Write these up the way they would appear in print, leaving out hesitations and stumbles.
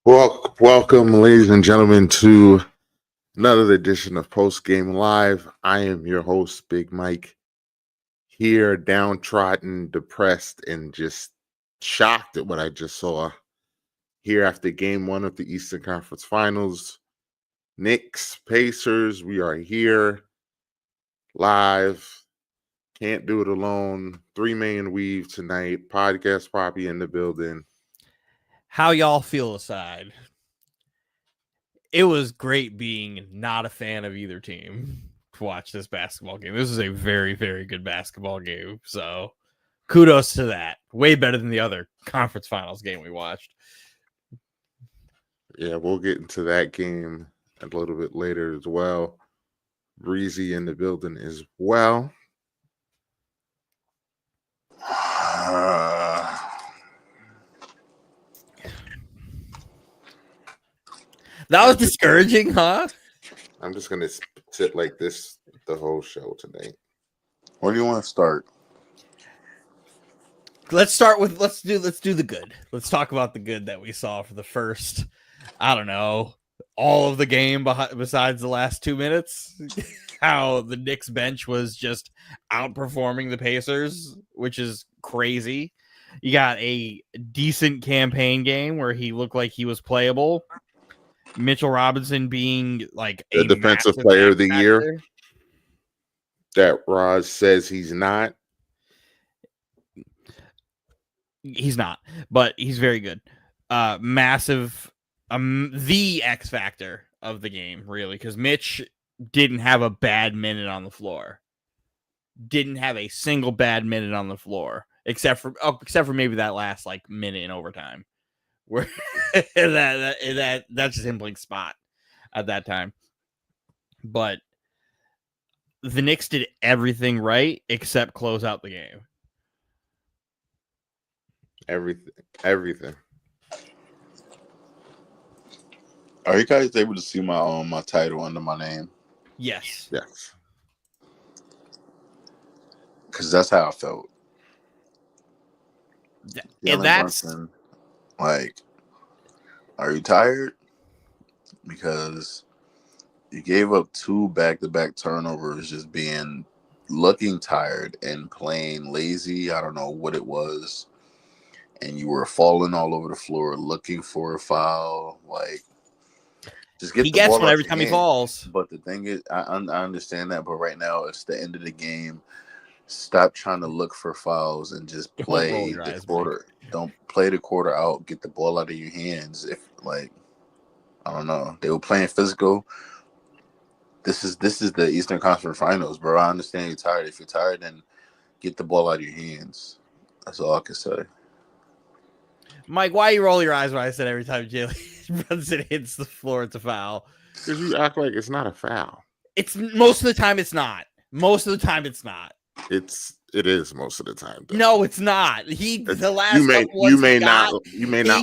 Welcome, ladies and gentlemen, to another edition of Post Game Live. I am your host, Big Mike, here downtrodden, depressed, and just shocked at what I just saw here after game one of the Eastern Conference Finals. Knicks, Pacers, we are here live. Can't do it alone. 3 Million Weave tonight. Podcast Poppy in the building. How y'all feel aside? It was great being not a fan of either team to watch this basketball game. This is a very, very good basketball game. So kudos to that. Way better than the other conference finals game we watched. Yeah, we'll get into that game a little bit later as well. Breezy in the building as well. That was discouraging, huh? I'm just gonna sit like this the whole show today. Where do you want to start? Let's start with let's do the good. Let's talk about the good that we saw for the first, I don't know, all of the game besides the last 2 minutes. How the Knicks bench was just outperforming the Pacers, which is crazy. You got a decent campaign game where he looked like he was playable. Mitchell Robinson being like the defensive player of the year that Roz says he's not. He's not, but he's very good. Massive, the X factor of the game, really, because Mitch didn't have a bad minute on the floor. Didn't have a single bad minute on the floor, except for maybe that last like minute in overtime, where that's just him playing spot at that time. But the Knicks did everything right except close out the game. Everything. Are you guys able to see my title under my name? Yes. Because that's how I felt. And that's Brunson, like, are you tired? Because you gave up 2 back-to-back turnovers, just looking tired and playing lazy. I don't know what it was. And you were falling all over the floor looking for a foul. Like, just get he the gets ball one out every your time hand. he falls. But the thing is, I understand that. But right now, it's the end of the game. Stop trying to look for fouls and just play the quarter. Don't play the quarter out. Get the ball out of your hands. I don't know. They were playing physical. This is the Eastern Conference Finals, bro. I understand you're tired. If you're tired, then get the ball out of your hands. That's all I can say. Mike, why you roll your eyes when I said every time Jalen Brunson hits the floor, it's a foul? Because you act like it's not a foul. It's most of the time it's not. Most of the time it's not. It is most of the time. Though. No, it's not. You may not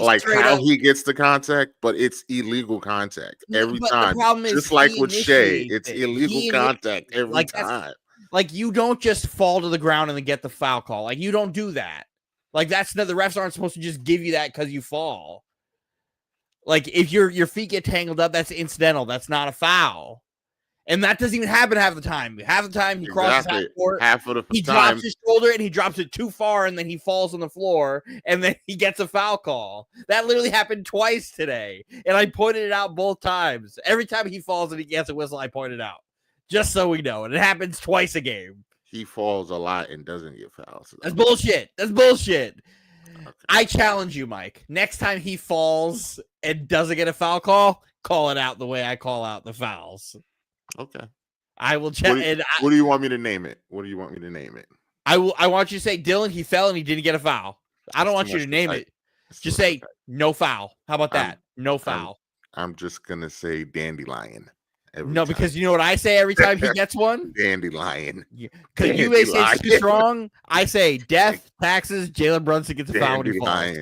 like how he gets the contact, but it's illegal contact every time. The problem is just like with Shea, it's illegal contact every time. Like, you don't just fall to the ground and then get the foul call. Like, you don't do that. Like, the refs aren't supposed to just give you that because you fall. Like, if your feet get tangled up, that's incidental. That's not a foul. And that doesn't even happen half the time. Half the time he crosses half court. Half of the he time. drops his shoulder and he drops it too far, and then he falls on the floor, and then he gets a foul call. That literally happened twice today, and I pointed it out both times. Every time he falls and he gets a whistle, I point it out, just so we know. And it happens twice a game. He falls a lot and doesn't get fouls. That's bullshit. Okay. I challenge you, Mike. Next time he falls and doesn't get a foul call it out the way I call out the fouls. Okay. I will check. What do you want me to name it? I want you to say, Dylan, he fell and he didn't get a foul. I don't want you to name it. Just say no foul. How about that? No foul. I'm just gonna say dandelion. Because you know what I say every time he gets one? Dandelion. Because you may say it's too strong. I say death, taxes, Jalen Brunson gets a foul when he falls.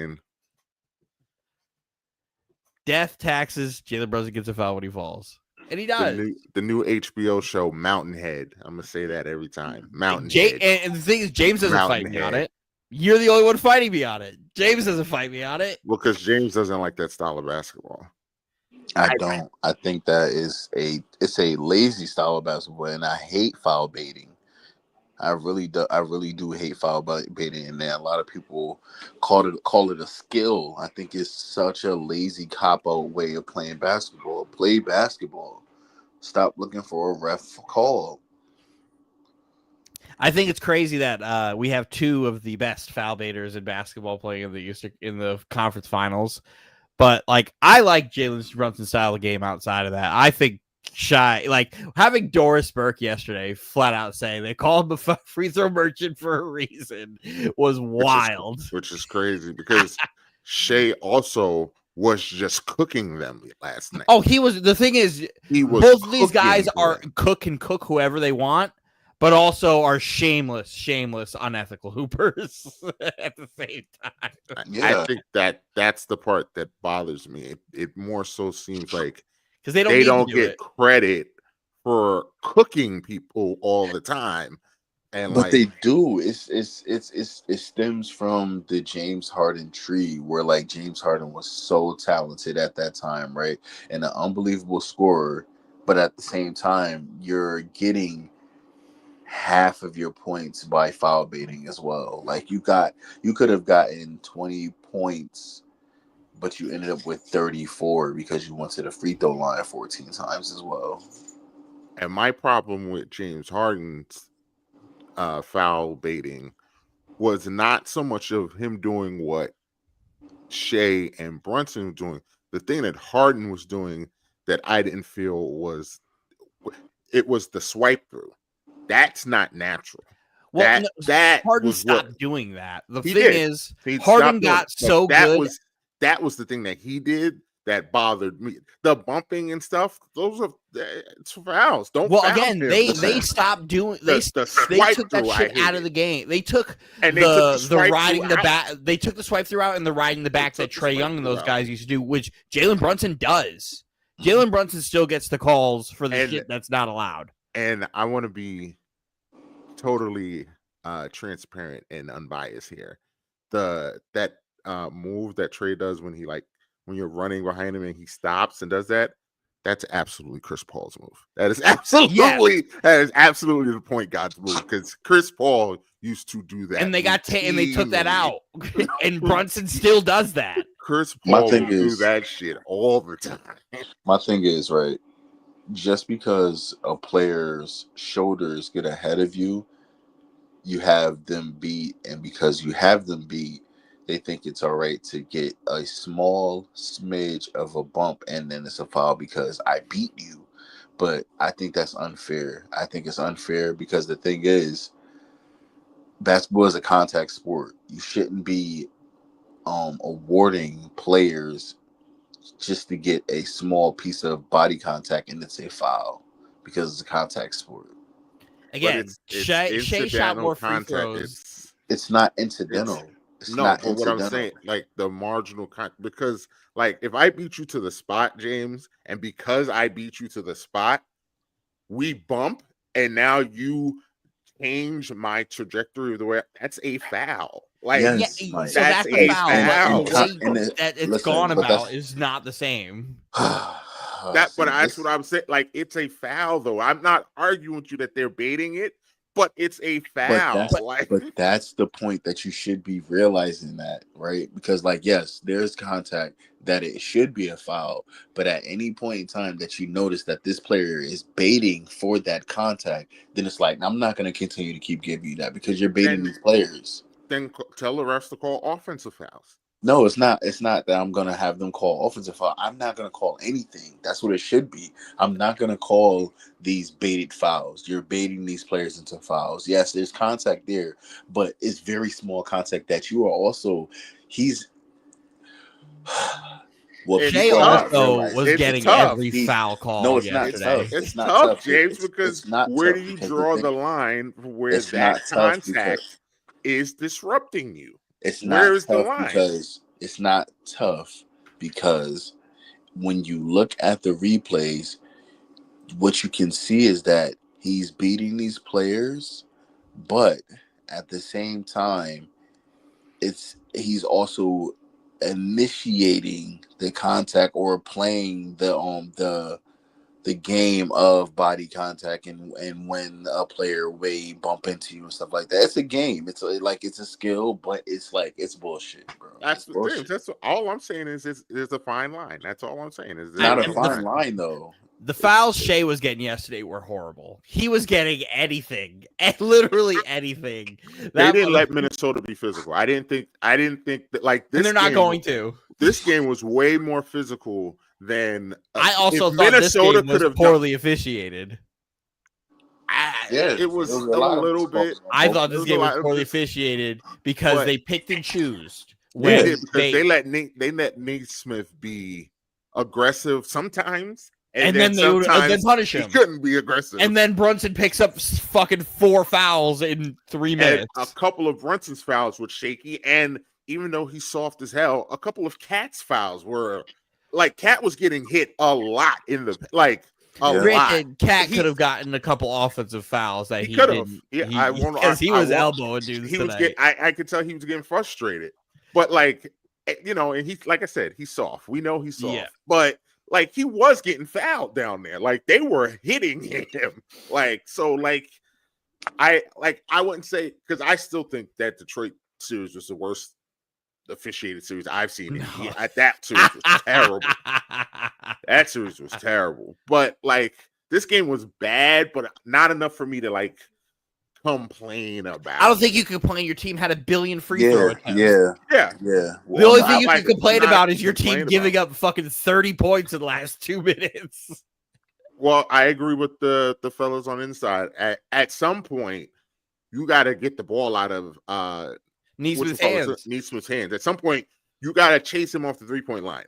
Death, taxes, Jalen Brunson gets a foul when he falls. And he does. The new HBO show, Mountainhead. I'm going to say that every time. Mountainhead. And the thing is, James doesn't fight me on it. You're the only one fighting me on it. James doesn't fight me on it. Well, because James doesn't like that style of basketball. I don't. I think that it's a lazy style of basketball, and I hate foul baiting. I really do. I really do hate foul baiting, and then a lot of people call it a skill. I think it's such a lazy cop out way of playing basketball. Play basketball. Stop looking for a ref call. I think it's crazy that we have two of the best foul baiters in basketball playing in the conference finals. But like, I like Jalen Brunson's style of game outside of that. I think having Doris Burke yesterday flat out saying they called him a free throw merchant for a reason was wild. Which is crazy because Shea also was just cooking them last night. Oh, he was. The thing is, both of these guys can cook whoever they want, but also are shameless, unethical hoopers at the same time. Yeah. I think that's the part that bothers me. It more so seems like because they don't get credit for cooking people all the time, but they do. It stems from the James Harden tree, where like James Harden was so talented at that time, right, and an unbelievable scorer, but at the same time, you're getting half of your points by foul baiting as well. Like you could have gotten 20 points, but you ended up with 34 because you went to the free throw line 14 times as well. And my problem with James Harden's foul baiting was not so much of him doing what Shea and Brunson were doing. The thing that Harden was doing that I didn't feel was the swipe through. That's not natural. Well, that Harden was stopped doing that. The thing did. is, He Harden got so good. That was the thing that he did that bothered me. The bumping and stuff; those are it's fouls. Don't. Well, foul again, him. they stopped doing. They took that shit out of the game. They took the riding the back. They took the swipe through out and the riding the back that Trae Young and those guys used to do, which Jalen Brunson does. Jalen Brunson still gets the calls for the shit that's not allowed. And I want to be totally transparent and unbiased here. That move that Trae does when you're running behind him and he stops and does that, that's absolutely Chris Paul's move. That is absolutely the point guard's move, because Chris Paul used to do that. And they took that out. And Brunson still does that. Chris Paul would do that shit all the time. My thing is, right, just because a player's shoulders get ahead of you, you have them beat, and because you have them beat, they think it's all right to get a small smidge of a bump and then it's a foul because I beat you. But I think that's unfair. I think it's unfair because the thing is, basketball is a contact sport. You shouldn't be awarding players just to get a small piece of body contact and it's a foul because it's a contact sport. Again, Shea shot more free throws. It's not incidental. But what I'm saying, like the marginal because like if I beat you to the spot, James, and because I beat you to the spot, we bump, and now you change my trajectory of the way. That's a foul. Like, yes, so that's a foul. It's gone about is not the same. That's what I'm saying. Like, it's a foul, though. I'm not arguing with you that they're baiting it, but it's a foul. But that's the point that you should be realizing that, right? Because, like, yes, there's contact that it should be a foul, but at any point in time that you notice that this player is baiting for that contact, then it's like, I'm not going to continue to keep giving you that because you're baiting these players. Then tell the refs to call offensive fouls. No, it's not. It's not that I'm going to have them call offensive foul. I'm not going to call anything. That's what it should be. I'm not going to call these baited fouls. You're baiting these players into fouls. Yes, there's contact there, but it's very small contact that you are also – Shea also was getting every foul call. No, it's not tough. It's not tough, James, because where do you draw the line where that contact is disrupting you? It's not tough because when you look at the replays, what you can see is that he's beating these players, but at the same time, he's also initiating the contact or playing the game of body contact and when a player may bump into you and stuff like that. It's a game. It's a skill, but it's bullshit, bro. That's the thing. That's all I'm saying is there's a fine line. That's all I'm saying is not a fine line though. The fouls Shea was getting yesterday were horrible. He was getting anything, literally anything. They didn't let Minnesota be physical. I didn't think that like this. And they're not going to. This game was way more physical than. I also thought Minnesota this game was poorly officiated. It was a little bit. I thought this game was poorly officiated because they picked and chose. Because they let Nate Smith be aggressive sometimes. And then they would punish him. He couldn't be aggressive. And then Brunson picks up fucking 4 fouls in 3 minutes. And a couple of Brunson's fouls were shaky. And even though he's soft as hell, a couple of Cat's fouls were like Cat was getting hit a lot in the lot. Cat could have gotten a couple offensive fouls that he could have. Because he was elbowing dudes tonight. I could tell he was getting frustrated. But and he's like I said, he's soft. We know he's soft. Yeah. But he was getting fouled down there. They were hitting him. I wouldn't say because I still think that Detroit series was the worst officiated series I've seen. No. That series was terrible. That series was terrible. But this game was bad, but not enough for me to complain about. I don't think you can complain. Your team had a billion free throw attempts. Yeah. The only thing you can complain about is your team giving up fucking 30 points in the last 2 minutes. Well, I agree with the fellas on inside. At some point, you got to get the ball out of Neesmith's hands. At some point, you got to chase him off the 3-point line.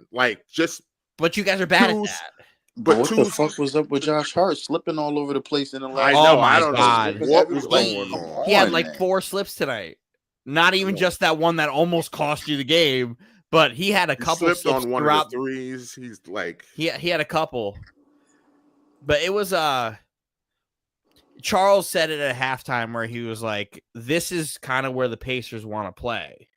But you guys are bad at that. But what the fuck was up with Josh Hart slipping all over the place in the last? I don't know what was going on. He had 4 slips tonight. Not even just that one that almost cost you the game, but he had a couple slips on one of the threes. He's he had a couple, but it was Charles said it at halftime where he was like, "This is kind of where the Pacers want to play."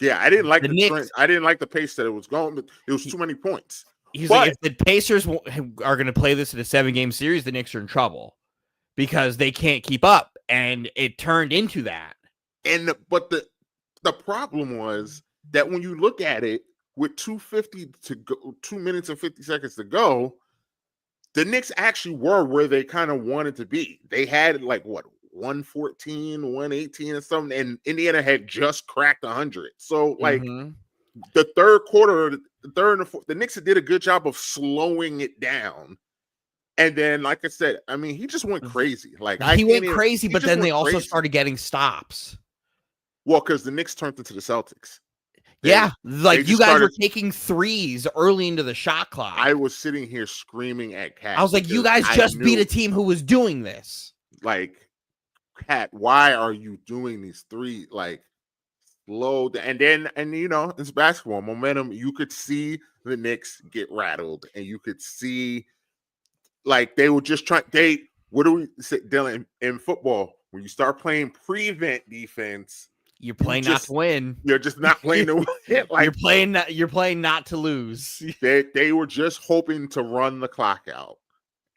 Yeah, I didn't like the Knicks, I didn't like the pace that it was going. It was too many points. He's like, if the Pacers are going to play this in a 7-game series, the Knicks are in trouble because they can't keep up, and it turned into that. But the problem was that when you look at it with 2:50 to go, 2 minutes and 50 seconds to go, the Knicks actually were where they kind of wanted to be. They had 114, 118 or something, and Indiana had just cracked 100. So the third quarter, the third and the fourth, the Knicks did a good job of slowing it down. And then, like I said, I mean, he just went crazy. He went crazy, but then they also started getting stops. Well, because the Knicks turned into the Celtics. You guys were taking threes early into the shot clock. I was sitting here screaming at Cat. I was like, you guys just beat a team who was doing this. Cat, why are you doing these threes? Slow down. And it's basketball momentum. You could see the Knicks get rattled, and you could see they were just trying. What do we say, Dylan? In football, when you start playing prevent defense, you're playing not to win. You're just not playing to win. You're playing not to lose. They were just hoping to run the clock out,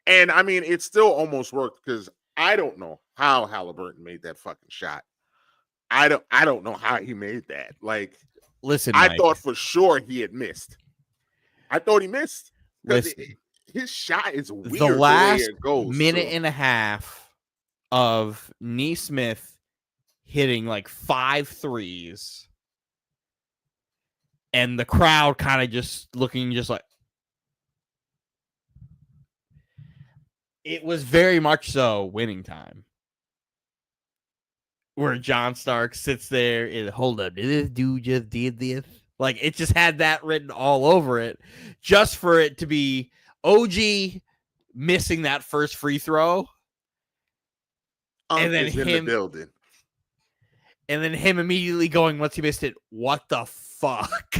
and I mean, it still almost worked because I don't know how Halliburton made that fucking shot. I don't know how he made that. Listen, I Mike, thought for sure he had missed. I thought he missed. His shot is weird. The last it goes, minute and a half of Neesmith hitting 5 threes, and the crowd kind of just looking it was very much so winning time. Where John Stark sits there and hold up, did this dude just did this? It just had that written all over it, just for it to be OG missing that first free throw, and then him in the building, and then him immediately going once he missed it. What the fuck?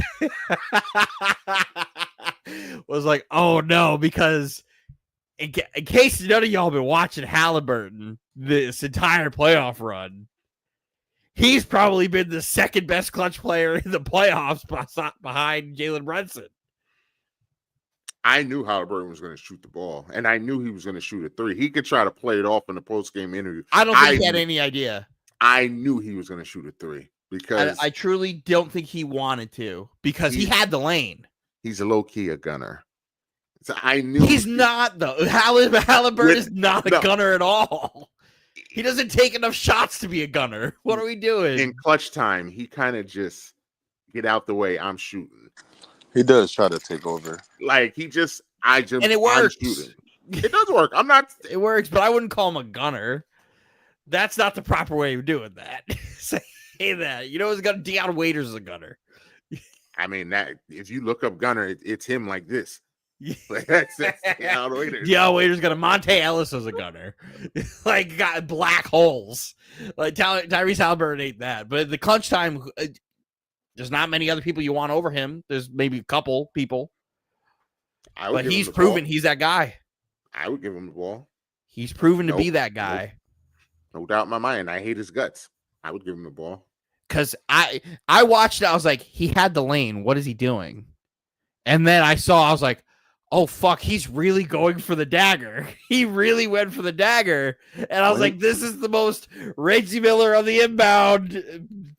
Was like, oh no, because in case none of y'all been watching Halliburton this entire playoff run. He's probably been the second best clutch player in the playoffs behind Jalen Brunson. I knew Halliburton was going to shoot the ball, and I knew he was going to shoot a three. He could try to play it off in the post-game interview. I don't think he had any idea. I knew he was going to shoot a three because I truly don't think he wanted to because he had the lane. He's a low-key a gunner. So I knew he's not though. Halliburton is not a gunner at all. He doesn't take enough shots to be a gunner. What are we doing? In clutch time, he kind of just get out the way. I'm shooting. He does try to take over. Like and it works. I'm shooting. It does work. I'm not. It works, but I wouldn't call him a gunner. That's not the proper way of doing that. Say that. You know, it's got Deion Waiters is a gunner. I mean, that if you look up gunner, it's him like this. Like, that's Deion Waiters. Deion Waiters got a Monte Ellis as a gunner. Like, got black holes. Like, Tyrese Halliburton ain't that. But the clutch time, there's not many other people you want over him. There's maybe a couple people. But he's proven he's that guy. I would give him the ball. He's proven to be that guy. No doubt in my mind. I hate his guts. I would give him the ball. Because I watched it. I was like, he had the lane. What is he doing? And then I was like, oh, fuck, he's really going for the dagger. He really went for the dagger. And I was like, this is the most Reggie Miller on the inbound.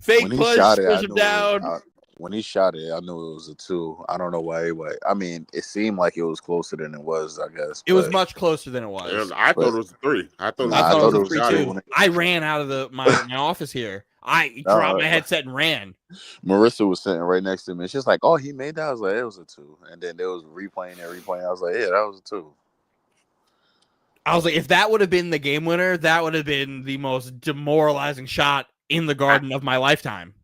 Fake push, push him down. When he shot it, I knew it was a 2. I don't know why. I mean, it seemed like it was closer than it was, I guess. It was much closer than it was. I thought it was a 3. I thought it was a 3 too. I ran out of my office here. I dropped my headset and ran. Marissa was sitting right next to me. She's like, oh, he made that? I was like, it was a 2. And then there was replaying. I was like, yeah, that was a 2. I was like, if that would have been the game winner, that would have been the most demoralizing shot in the Garden of my lifetime.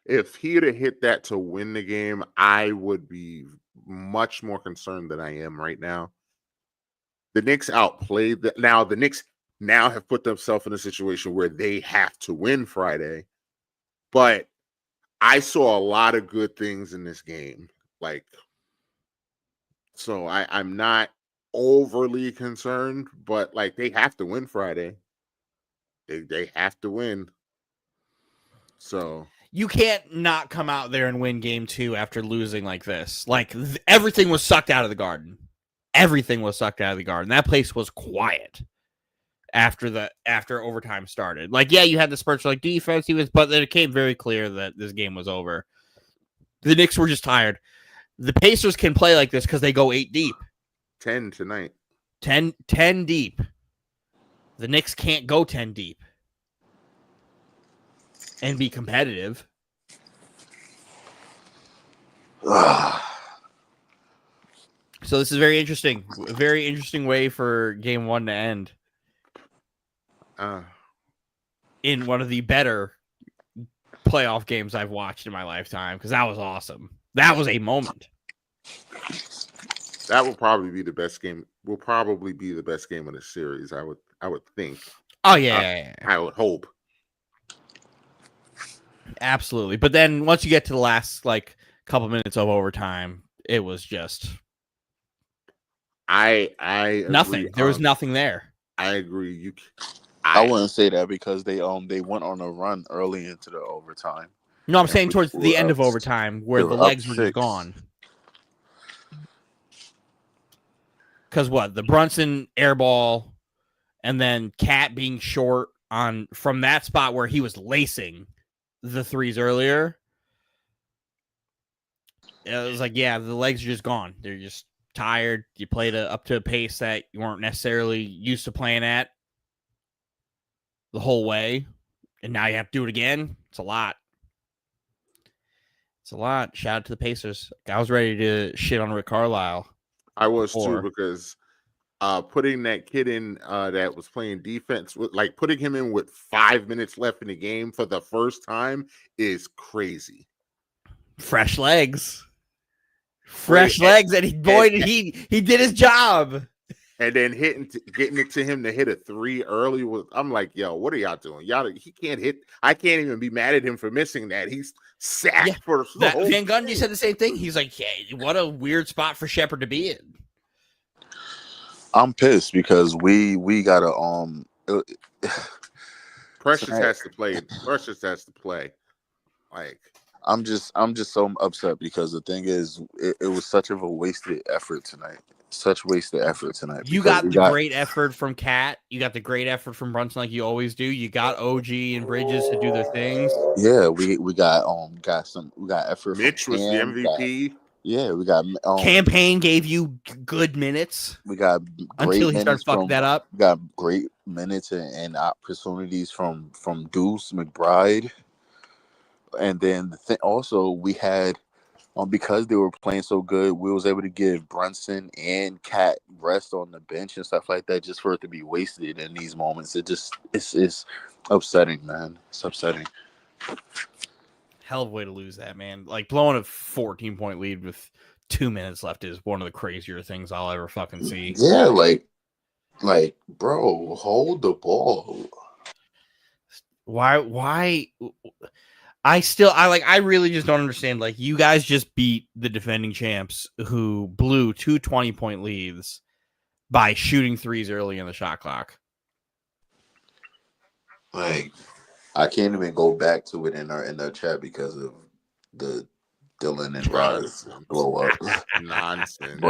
If he had hit that to win the game, I would be much more concerned than I am right now. The Knicks outplayed that. Now the Knicks now have put themselves in a situation where they have to win Friday. But I saw a lot of good things in this game. So I'm not overly concerned, but they have to win Friday. They have to win. So you can't not come out there and win game 2 after losing like this. Everything was sucked out of the Garden. Everything was sucked out of the Garden. That place was quiet after overtime started. You had the spurts defense, but then it became very clear that this game was over. The Knicks were just tired. The Pacers can play like this because they go 8 deep. 10 tonight. 10 deep. The Knicks can't go 10 deep and be competitive. So this is very interesting. A very interesting way for game 1 to end. In one of the better playoff games I've watched in my lifetime, because that was awesome. That was a moment. That will probably be the best game. Will probably be the best game of the series. I would think. Oh yeah. I would hope. Absolutely. But then once you get to the last couple minutes of overtime, it was just nothing. There was nothing there. I agree. I wouldn't say that because they went on a run early into the overtime. No, I'm saying towards the end of overtime where the legs were just gone. Because the Brunson airball and then Cat being short from that spot where he was lacing the threes earlier. It was the legs are just gone. They're just tired. You played up to a pace that you weren't necessarily used to playing at the whole way, and now you have to do it again. It's a lot. Shout out to the Pacers. I was ready to shit on Rick Carlisle. I was too, because putting that kid in that was playing defense, putting him in with 5 minutes left in the game for the first time is crazy. Fresh legs, and he did his job. And then getting it to him to hit a 3 early I'm like, yo, what are y'all doing? He can't hit. I can't even be mad at him for missing that. He's sacked for the whole Van Gundy said the same thing. He's like, hey, what a weird spot for Shepherd to be in. I'm pissed because we gotta Precious has to play. Precious has to play. Like I'm just so upset because the thing is, it was such of a wasted effort tonight. Such wasted effort tonight. You got the great effort from Cat. You got the great effort from Brunson, like you always do. You got OG and Bridges to do their things. Yeah, we got effort. Mitch was the MVP. We got Campaign gave you good minutes. We got until he started fucking that up. We got great minutes and opportunities from Deuce McBride, and then also we had. Because they were playing so good, we was able to give Brunson and Cat rest on the bench and stuff like that, just for it to be wasted in these moments. It's upsetting, man. It's upsetting. Hell of a way to lose that, man. Like blowing a 14-point lead with 2 minutes left is one of the crazier things I'll ever fucking see. Yeah, like, bro, hold the ball. Why? I really just don't understand. Like, you guys just beat the defending champs who blew 2 20-point leads by shooting threes early in the shot clock. Like, I can't even go back to it in our chat because of the Dylan and Roz blow up nonsense.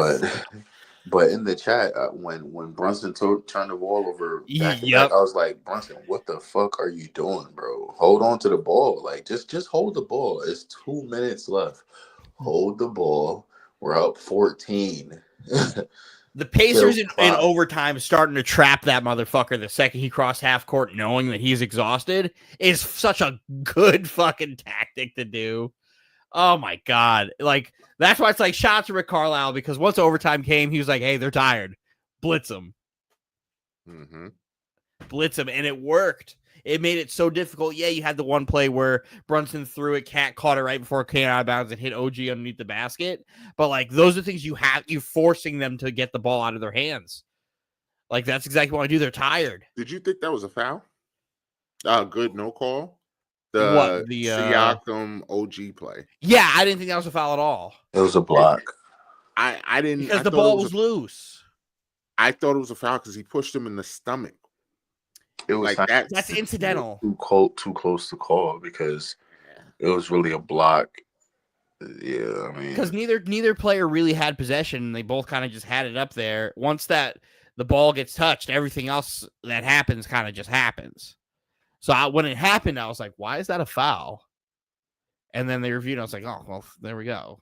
But in the chat, when Brunson turned the ball over back to back, I was like, Brunson, what the fuck are you doing, bro? Hold on to the ball. Like, just hold the ball. It's 2 minutes left. Hold the ball. We're up 14. The Pacers in overtime starting to trap that motherfucker the second he crossed half court, knowing that he's exhausted, is such a good fucking tactic to do. Oh my God. Like, that's why it's like shout out to Rick Carlisle, because once overtime came, he was like, hey, they're tired. Blitz them. Mm-hmm. Blitz them. And it worked. It made it so difficult. Yeah, you had the one play where Brunson threw it, Cat caught it right before it came out of bounds and hit OG underneath the basket. But like, those are things you forcing them to get the ball out of their hands. Like, that's exactly what I do. They're tired. Did you think that was a foul? Good no call. The Siakam OG play. Yeah, I didn't think that was a foul at all. It was a block. I didn't, because the ball was loose. I thought it was a foul because he pushed him in the stomach. It was like that. That's incidental. Too close to call because it was really a block. Yeah, I mean, because neither player really had possession. They both kind of just had it up there. Once that the ball gets touched, everything else that happens kind of just happens. So when it happened, I was like, why is that a foul? And then they reviewed it. I was like, oh, well, there we go.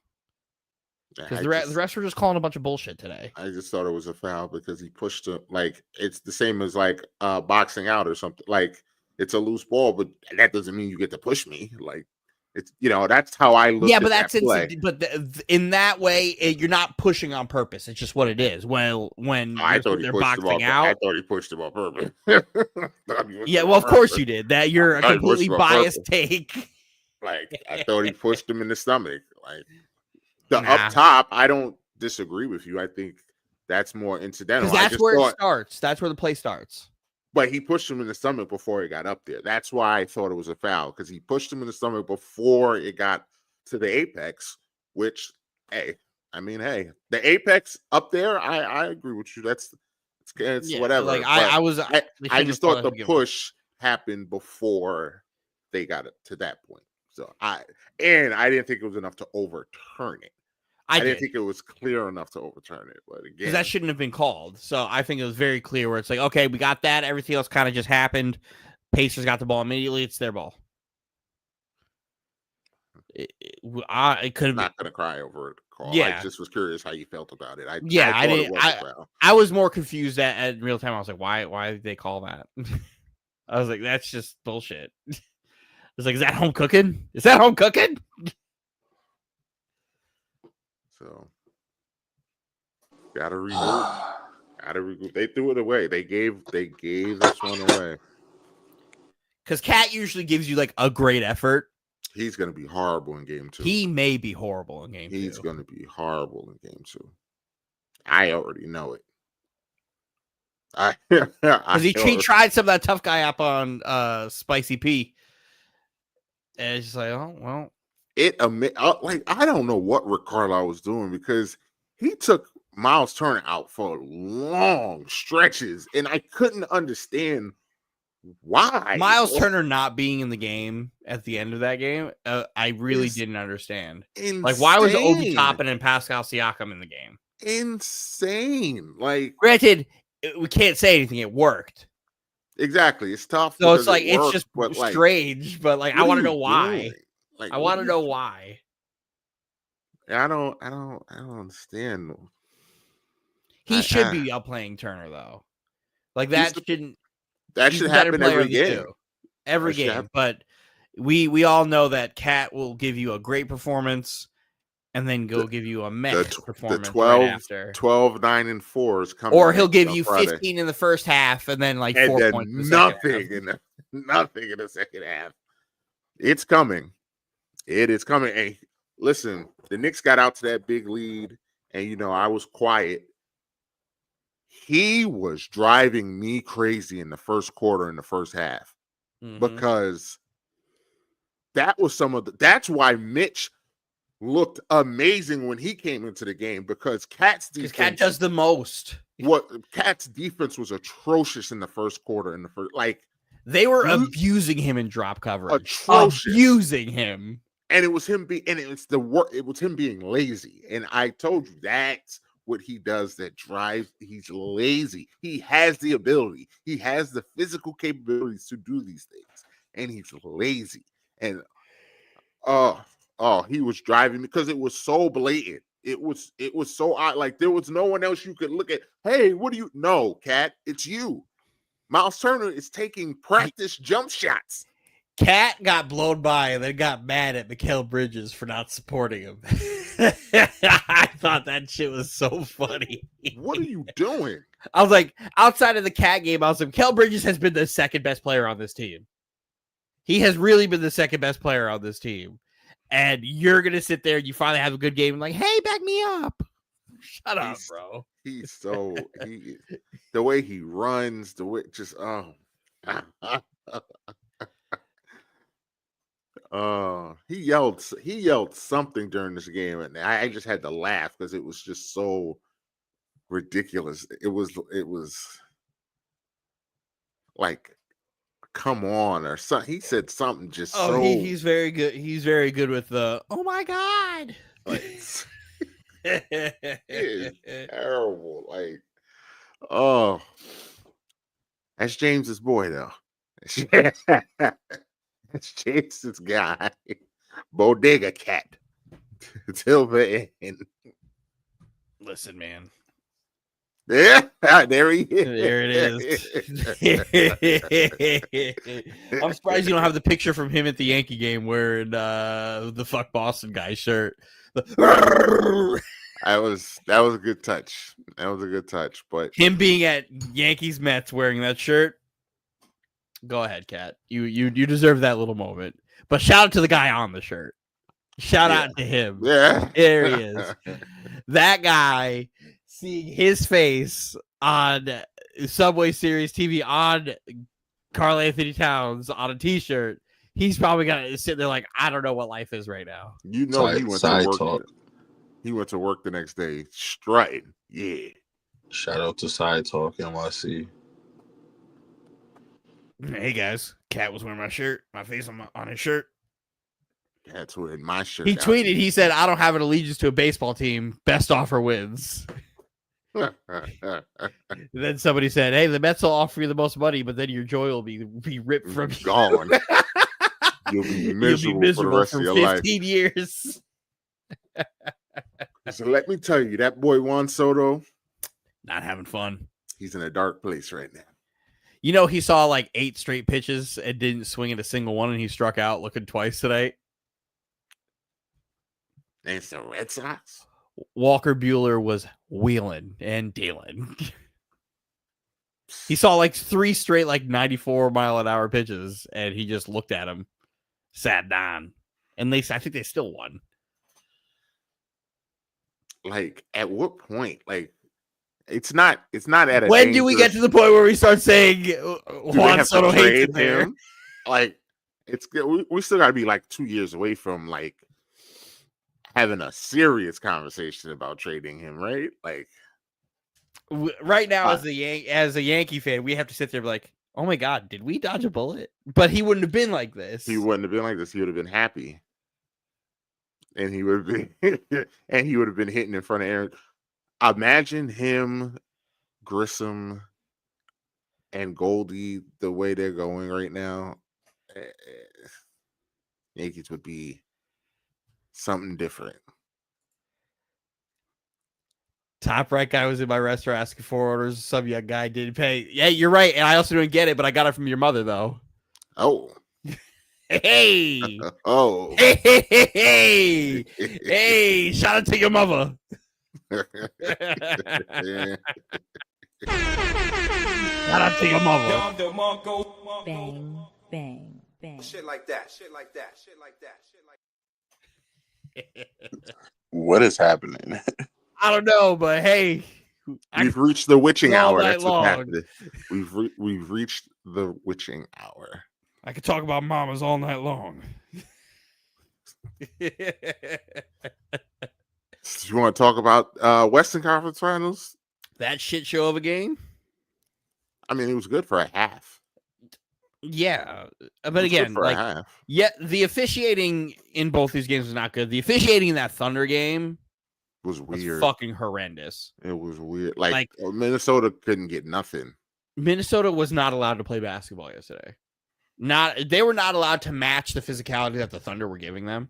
Because the rest were just calling a bunch of bullshit today. I just thought it was a foul because he pushed him. Like, it's the same as like boxing out or something. Like, it's a loose ball, but that doesn't mean you get to push me. Like, it's, that's how I look. Yeah, but that's in that way, you're not pushing on purpose. It's just what it is. When they're boxing out, I thought he pushed him on purpose. Yeah, well, of course you did. That you're a completely biased take. Like, I thought he pushed him in the stomach. Like, up top, I don't disagree with you. I think that's more incidental. That's where it starts. That's where the play starts. But he pushed him in the stomach before he got up there. That's why I thought it was a foul, because he pushed him in the stomach before it got to the apex, which, the apex up there, I agree with you. It's whatever. Like, I just thought the push happened before they got it to that point. So I didn't think it was enough to overturn it. I didn't think it was clear enough to overturn it, but again, because that shouldn't have been called. So I think it was very clear where it's like, okay, we got that. Everything else kind of just happened. Pacers got the ball immediately. It's their ball. It could have. Not gonna cry over it. Call. Yeah, I just was curious how you felt about it. I was more confused at real time. I was like, why did they call that? I was like, that's just bullshit. I was like, is that home cooking? Is that home cooking? So, gotta regroup. They threw it away. They gave this one away. Because Cat usually gives you like a great effort. He's gonna be horrible in game 2. He may be horrible in game 2. He's gonna be horrible in game 2. I already know it. Because he tried some of that tough guy up on Spicy P. And it's just like, oh well. I don't know what Rick Carlisle was doing, because he took Miles Turner out for long stretches, and I couldn't understand Why? Miles Turner not being in the game at the end of that game, I really didn't understand. Insane. Like, why was Obi Toppin and Pascal Siakam in the game? Insane. Like, granted, we can't say anything. It worked. Exactly. It's tough. So it's like, it's just strange, but like, I want to know why. Like, I want to know why. I don't understand. He should be outplaying Turner though. Like that should happen every game. Every game. But we all know that Cat will give you a great performance and then give you a meh performance 12, right after. 12, 9, and 4 is coming. Or he'll give you 15 in the first half and then like 4 points in the second half. Nothing in the second half. It's coming. It is coming. Hey, listen, the Knicks got out to that big lead, and I was quiet. He was driving me crazy in the first quarter, in the first half, because that was that's why Mitch looked amazing when he came into the game, because Cat's defense. Cat does the most. Cat's defense was atrocious in the first quarter. They were abusing him in drop coverage. Atrocious. Abusing him. And it was him it was him being lazy. And I told you that's what he does that drives. He's lazy. He has the ability. He has the physical capabilities to do these things. And he's lazy. And he was driving because it was so blatant. It was so odd. Like, there was no one else you could look at. Hey, no, Cat, it's you. Miles Turner is taking practice jump shots. Cat got blown by and then got mad at Mikal Bridges for not supporting him. I thought that shit was so funny. What are you doing? I was like, outside of the Cat game, I was like, Mikal Bridges has been the second best player on this team. He has really been the second best player on this team. And you're going to sit there and you finally have a good game and like, hey, back me up. Shut up, bro. He's the way he runs, the way he yelled something during this game, and I just had to laugh because it was just so ridiculous. It was like, come on, or something. He said something just he's very good. He's very good with the oh my god. It is terrible. Like, that's James's boy though. It's James's guy. Bodega Cat. Till the end. Listen, man. Yeah, there he is. There it is. I'm surprised you don't have the picture from him at the Yankee game wearing the fuck Boston guy shirt. That was a good touch. But him being at Yankees Mets wearing that shirt. Go ahead, Cat. You deserve that little moment. But shout out to the guy on the shirt. Shout out to him. Yeah. There he is. That guy, seeing his face on Subway Series TV on Karl Anthony Towns on a t-shirt, he's probably gonna sit there like, I don't know what life is right now. He went to work. He went to work the next day strutting. Yeah. Shout out to Side Talk NYC. Hey guys, Cat was wearing my shirt, my face on his shirt. Cat's wearing my shirt. He tweeted, he said, I don't have an allegiance to a baseball team. Best offer wins. Then somebody said, hey, the Mets will offer you the most money, but then your joy will be ripped from you. Gone. You'll be miserable for the rest of your life. 15 years. So let me tell you, that boy Juan Soto, not having fun. He's in a dark place right now. He saw like 8 straight pitches and didn't swing at a single one, and he struck out looking twice today. And it's the Red Sox. Walker Buehler was wheeling and dealing. He saw like 3 straight, like 94-mile-an-hour pitches, and he just looked at him, sat down, and I think they still won. Like, at what point? Like, it's not at a. When do we get to the point where we start saying Juan Soto hates him? Like, we still got to be like 2 years away from like having a serious conversation about trading him, right? Like, right now, as a Yankee fan, we have to sit there and be like, Oh my God, did we dodge a bullet? But he wouldn't have been like this. He wouldn't have been like this. He would have been happy. And he would have been and he would have been hitting in front of Aaron. Imagine him, Grissom, and Goldie the way they're going right now. Yankees would be something different. Top right guy was in my restaurant asking for orders. Some young guy didn't pay. Yeah, you're right. And I also didn't get it, but I got it from your mother, though. Oh. Hey. Oh. Hey. Hey. Shout out to your mother. Shout out to your mother. Bang, bang, bang. Shit like that. Shit like that. Shit like that. Shit like that. What is happening? I don't know, but hey, we've reached the witching hour. That's what long. happened. We've reached the witching hour. I could talk about mamas all night long. You want to talk about Western Conference Finals? That shit show of a game? I mean, it was good for a half. Yeah, but again, like, yeah, the officiating in both these games was not good. The officiating in that Thunder game was weird. Fucking horrendous. It was weird. Like Minnesota couldn't get nothing. Minnesota was not allowed to play basketball yesterday. They were not allowed to match the physicality that the Thunder were giving them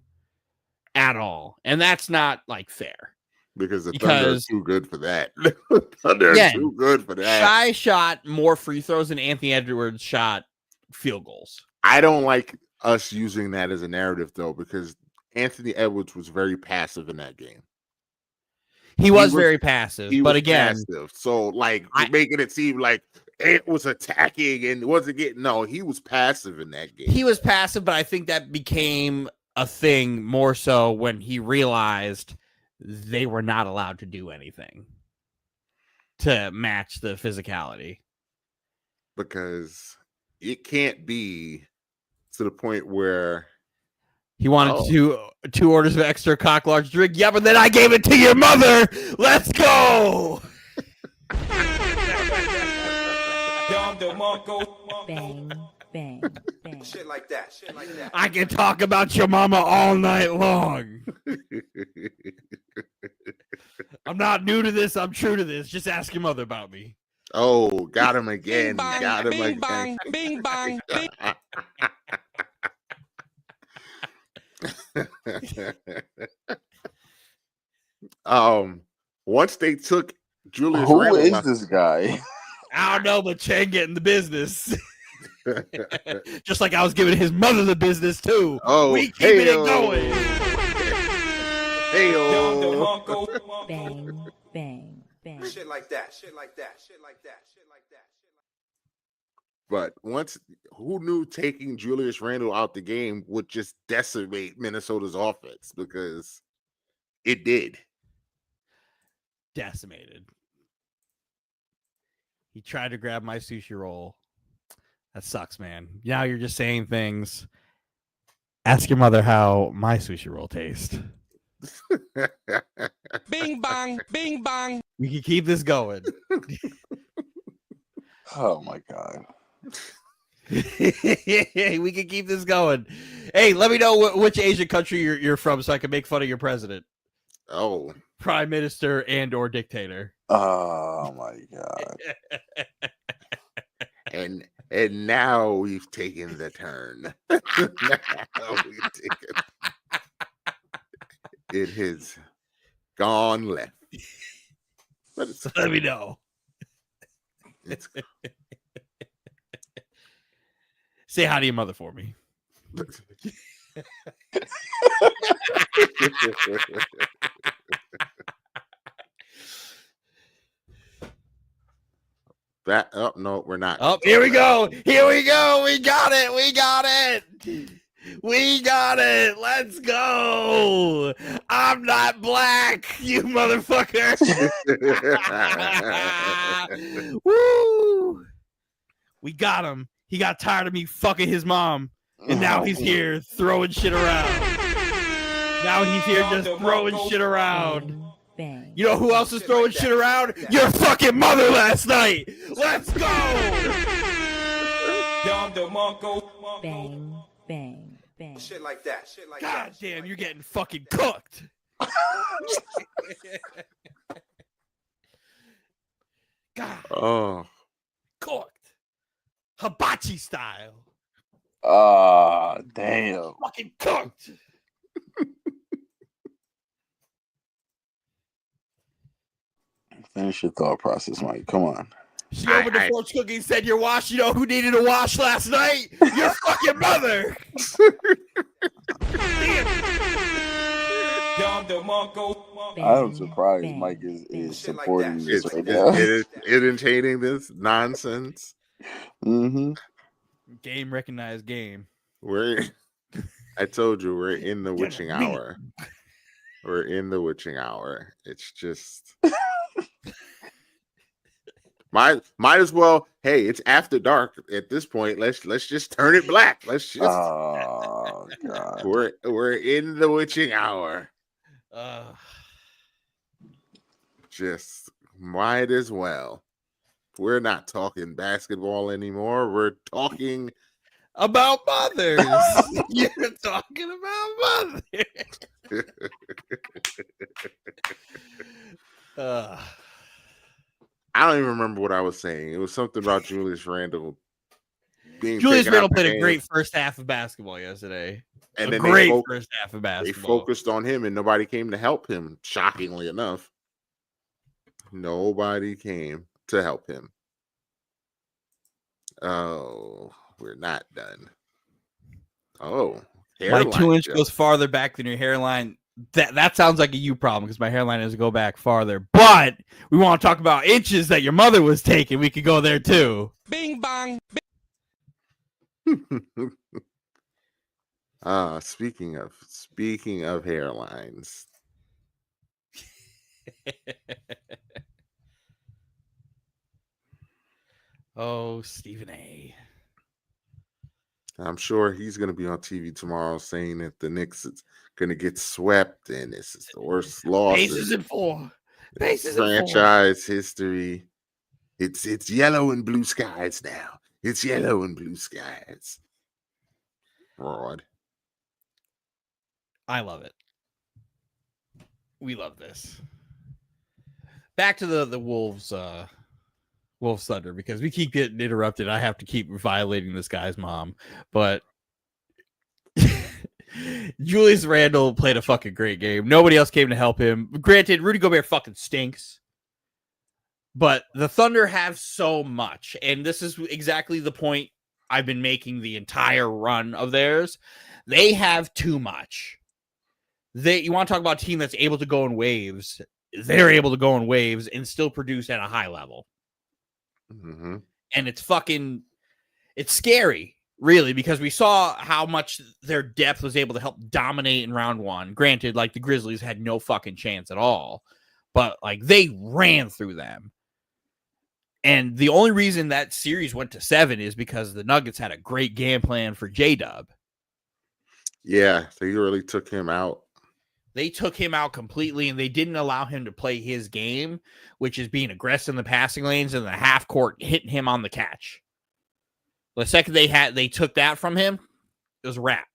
at all. And that's not like fair. Because Thunder is too good for that. Thunder is too good for that. Shai shot more free throws than Anthony Edwards shot field goals. I don't like us using that as a narrative though, because Anthony Edwards was very passive in that game. He was very passive, but again, passive. So like making it seem like it was attacking and wasn't getting. No, he was passive in that game. He was passive, but I think that became a thing more so when he realized they were not allowed to do anything to match the physicality. Because it can't be to the point where he wanted two orders of extra cock large drink. Yeah, but then I gave it to your mother. Let's go. Bang, bang, bang. Shit like that. Shit like that. I can talk about your mama all night long. I'm not new to this. I'm true to this. Just ask your mother about me. Oh, got him again. Bing bang, Got him bing again. Bang, bing bang, bing. Once they took Julius Who Randle, is this guy? I don't know, but Chen getting the business. Just like I was giving his mother the business too. Oh, we keeping it going. Bang, bang, bang. Shit like that. Shit like that. Shit like that. Shit like that. But who knew taking Julius Randle out the game would just decimate Minnesota's offense, because it did. Decimated. He tried to grab my sushi roll. That sucks, man. Now you're just saying things. Ask your mother how my sushi roll tastes. Bing bang, bing bang. We can keep this going. Oh my god. We can keep this going. Hey, let me know which Asian country you're from so I can make fun of your president. Oh. Prime minister and or dictator. Oh my god. And now we've taken the turn. It has gone left. So let me know. Say hi to your mother for me. No, we're not. Oh, here we go. Here we go. We got it. We got it. We got it. Let's go. I'm not black, you motherfucker. Woo. We got him. He got tired of me fucking his mom. And now he's here throwing shit around. Now he's here just throwing shit around. Bang. You know who else is throwing shit around? Your fucking mother last night. Let's go. bang, bang, bang. Shit like that. Shit like God that. damn, you're getting fucking cooked. God, Oh, cooked. Hibachi style. Damn. Fucking cooked. Finish your thought process, Mike. Come on. She opened the fortune cookie and said, "Your wash. You know who needed a wash last night? Your fucking mother." I'm surprised Mike is supporting this right now. entertaining this nonsense. Mm-hmm. Game recognized game. I told you we're in the witching hour. We're in the witching hour. It's just might as well. Hey, it's after dark at this point. Let's just turn it black. Let's just. Oh God. We're in the witching hour. Just might as well. We're not talking basketball anymore. We're talking about mothers. You're talking about mothers. I don't even remember what I was saying. It was something about Julius Randle being Julius Randle played game. A great first half of basketball yesterday. And a then great first half of basketball. They focused on him and nobody came to help him, shockingly enough. Nobody came to help him. Oh, we're not done. Oh, my 2-inch goes farther back than your hairline. That sounds like a you problem because my hairline doesn't go back farther. But we want to talk about inches that your mother was taking. We could go there too. Bing bong. Speaking of hairlines. Oh, Stephen A. I'm sure he's going to be on TV tomorrow saying that the Knicks is going to get swept and this is the worst loss in franchise history. It's yellow and blue skies now. It's yellow and blue skies. Fraud. I love it. We love this. Back to the Wolves Thunder, because we keep getting interrupted. I have to keep violating this guy's mom. But Julius Randle played a fucking great game. Nobody else came to help him. Granted, Rudy Gobert fucking stinks. But the Thunder have so much. And this is exactly the point I've been making the entire run of theirs. They have too much. You want to talk about a team that's able to go in waves. They're able to go in waves and still produce at a high level. Mm-hmm. And it's scary, really, because we saw how much their depth was able to help dominate in round one. Granted, like the Grizzlies had no fucking chance at all, but like they ran through them. And the only reason that series went to 7 is because the Nuggets had a great game plan for J-Dub. Yeah, they really took him out. They took him out completely, and they didn't allow him to play his game, which is being aggressive in the passing lanes and the half court hitting him on the catch. The second they took that from him, it was a wrap.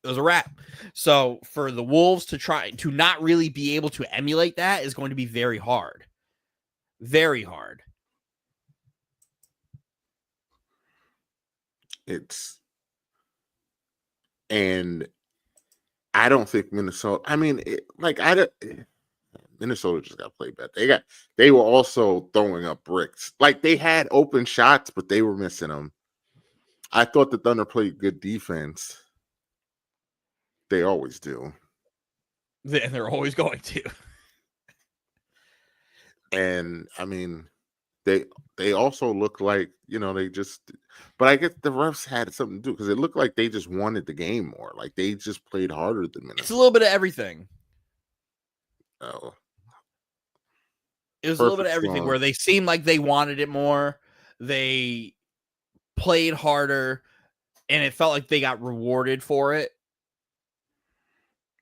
It was a wrap. So for the Wolves to try to not really be able to emulate that is going to be very hard. Very hard. And I don't think Minnesota. I mean, Minnesota just got played better. They were also throwing up bricks. Like they had open shots, but they were missing them. I thought the Thunder played good defense. They always do. And they're always going to. And I mean, they also look like, they just, but I guess the refs had something to do because it looked like they just wanted the game more. Like they just played harder than Minnesota. It's a little bit of everything. Oh. It was a little bit of everything where they seemed like they wanted it more. They played harder and it felt like they got rewarded for it,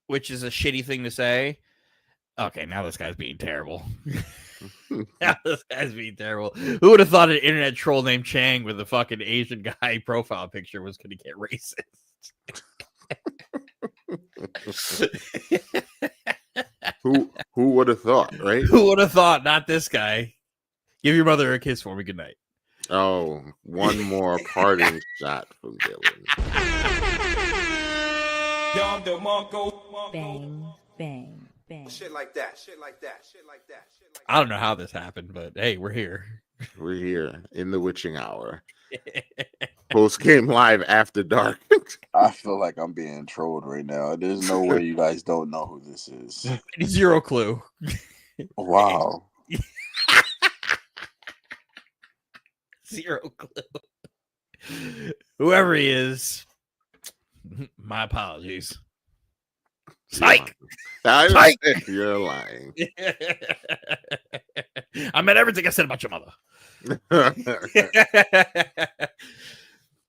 which is a shitty thing to say. Okay, now this guy's being terrible. This guy's being terrible. Who would have thought an internet troll named Chang with a fucking Asian guy profile picture was going to get racist? Who would have thought, right? Who would have thought? Not this guy. Give your mother a kiss for me. Good night. Oh, one more parting shot from Dylan. Bang, bang, bang. Shit like that. Shit like that. Shit like that. Shit like that. I don't know how this happened, but hey, we're here. We're here in the witching hour. Post game live after dark. I feel like I'm being trolled right now. There's no way you guys don't know who this is. Zero clue. Wow. Zero clue. Whoever he is, my apologies. Psych. Psych. You're lying. I meant everything I said about your mother.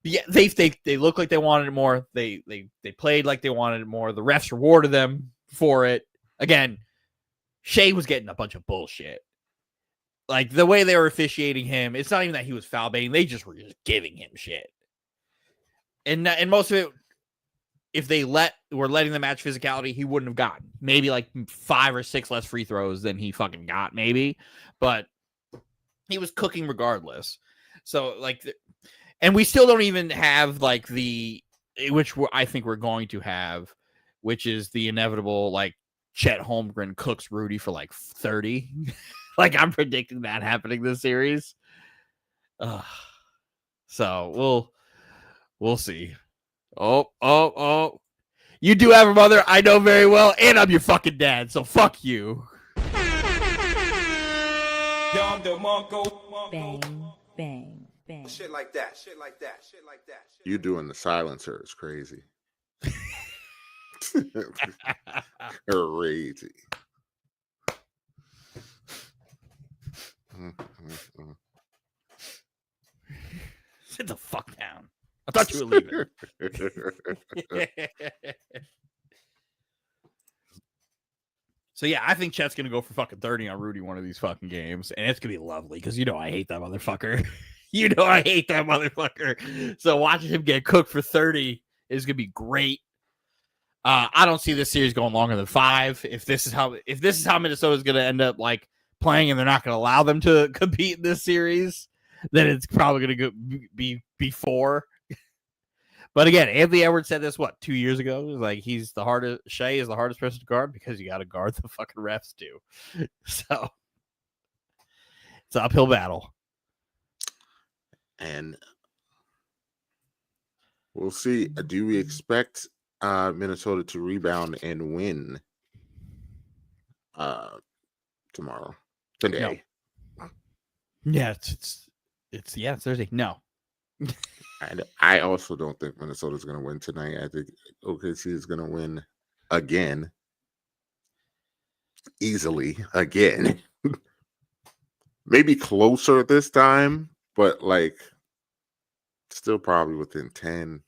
Yeah, they look like they wanted it more. They played like they wanted it more. The refs rewarded them for it. Again, Shea was getting a bunch of bullshit. Like the way they were officiating him, it's not even that he was foul baiting. They just were just giving him shit. And most of it, if they were letting the match physicality, he wouldn't have gotten maybe like 5 or 6 less free throws than he fucking got, maybe. But he was cooking regardless. So like, and we still don't even have like which I think we're going to have, which is the inevitable like Chet Holmgren cooks Rudy for like 30. Like I'm predicting that happening this series. So we'll see. Oh. You do have a mother I know very well, and I'm your fucking dad, so fuck you. Bang, bang, bang. Shit like that. Shit like that. Shit like that. Shit You like doing the silencer is crazy. Crazy. Sit the fuck down. I thought you were leaving. So yeah, I think Chet's gonna go for fucking 30 on Rudy one of these fucking games, and it's gonna be lovely because you know I hate that motherfucker. You know I hate that motherfucker. So watching him get cooked for 30 is gonna be great. I don't see this series going longer than 5. If this is how Minnesota's gonna end up like playing, and they're not gonna allow them to compete in this series, then it's probably gonna be 4. But again, Anthony Edwards said this 2 years ago. Like he's the hardest. Shea is the hardest person to guard because you got to guard the fucking refs too. So it's an uphill battle. And we'll see. Do we expect Minnesota to rebound and win tomorrow? Today? No. Yeah, it's Thursday. No. And I also don't think Minnesota's going to win tonight. I think OKC is going to win again. Easily again. Maybe closer this time, but like still probably within 10.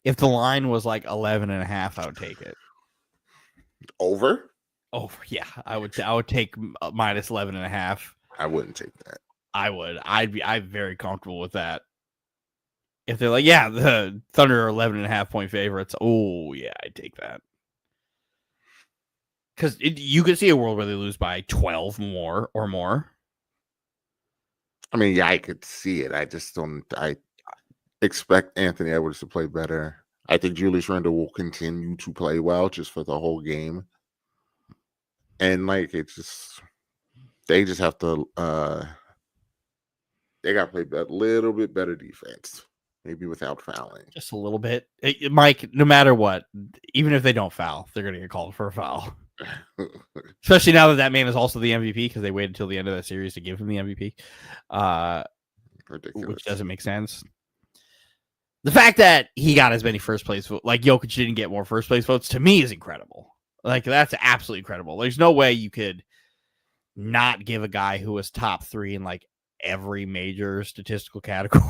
If the line was like 11.5, I would take it. Over? Oh, yeah. I would take minus 11.5. I wouldn't take that. I would. I'm very comfortable with that. If they're like, yeah, the Thunder are 11.5 point favorites. Oh, yeah, I'd take that. Because you could see a world where they lose by 12 more or more. I mean, yeah, I could see it. I just don't. I expect Anthony Edwards to play better. I think Julius Randle will continue to play well just for the whole game. And like, they just have to. They got to play a little bit better defense, maybe without fouling. Just a little bit. Mike, no matter what, even if they don't foul, they're going to get called for a foul. Especially now that man is also the MVP because they waited until the end of that series to give him the MVP. Ridiculous. Which doesn't make sense. The fact that he got as many first place votes, like Jokic didn't get more first place votes, to me is incredible. Like, that's absolutely incredible. There's no way you could not give a guy who was top 3 in like every major statistical category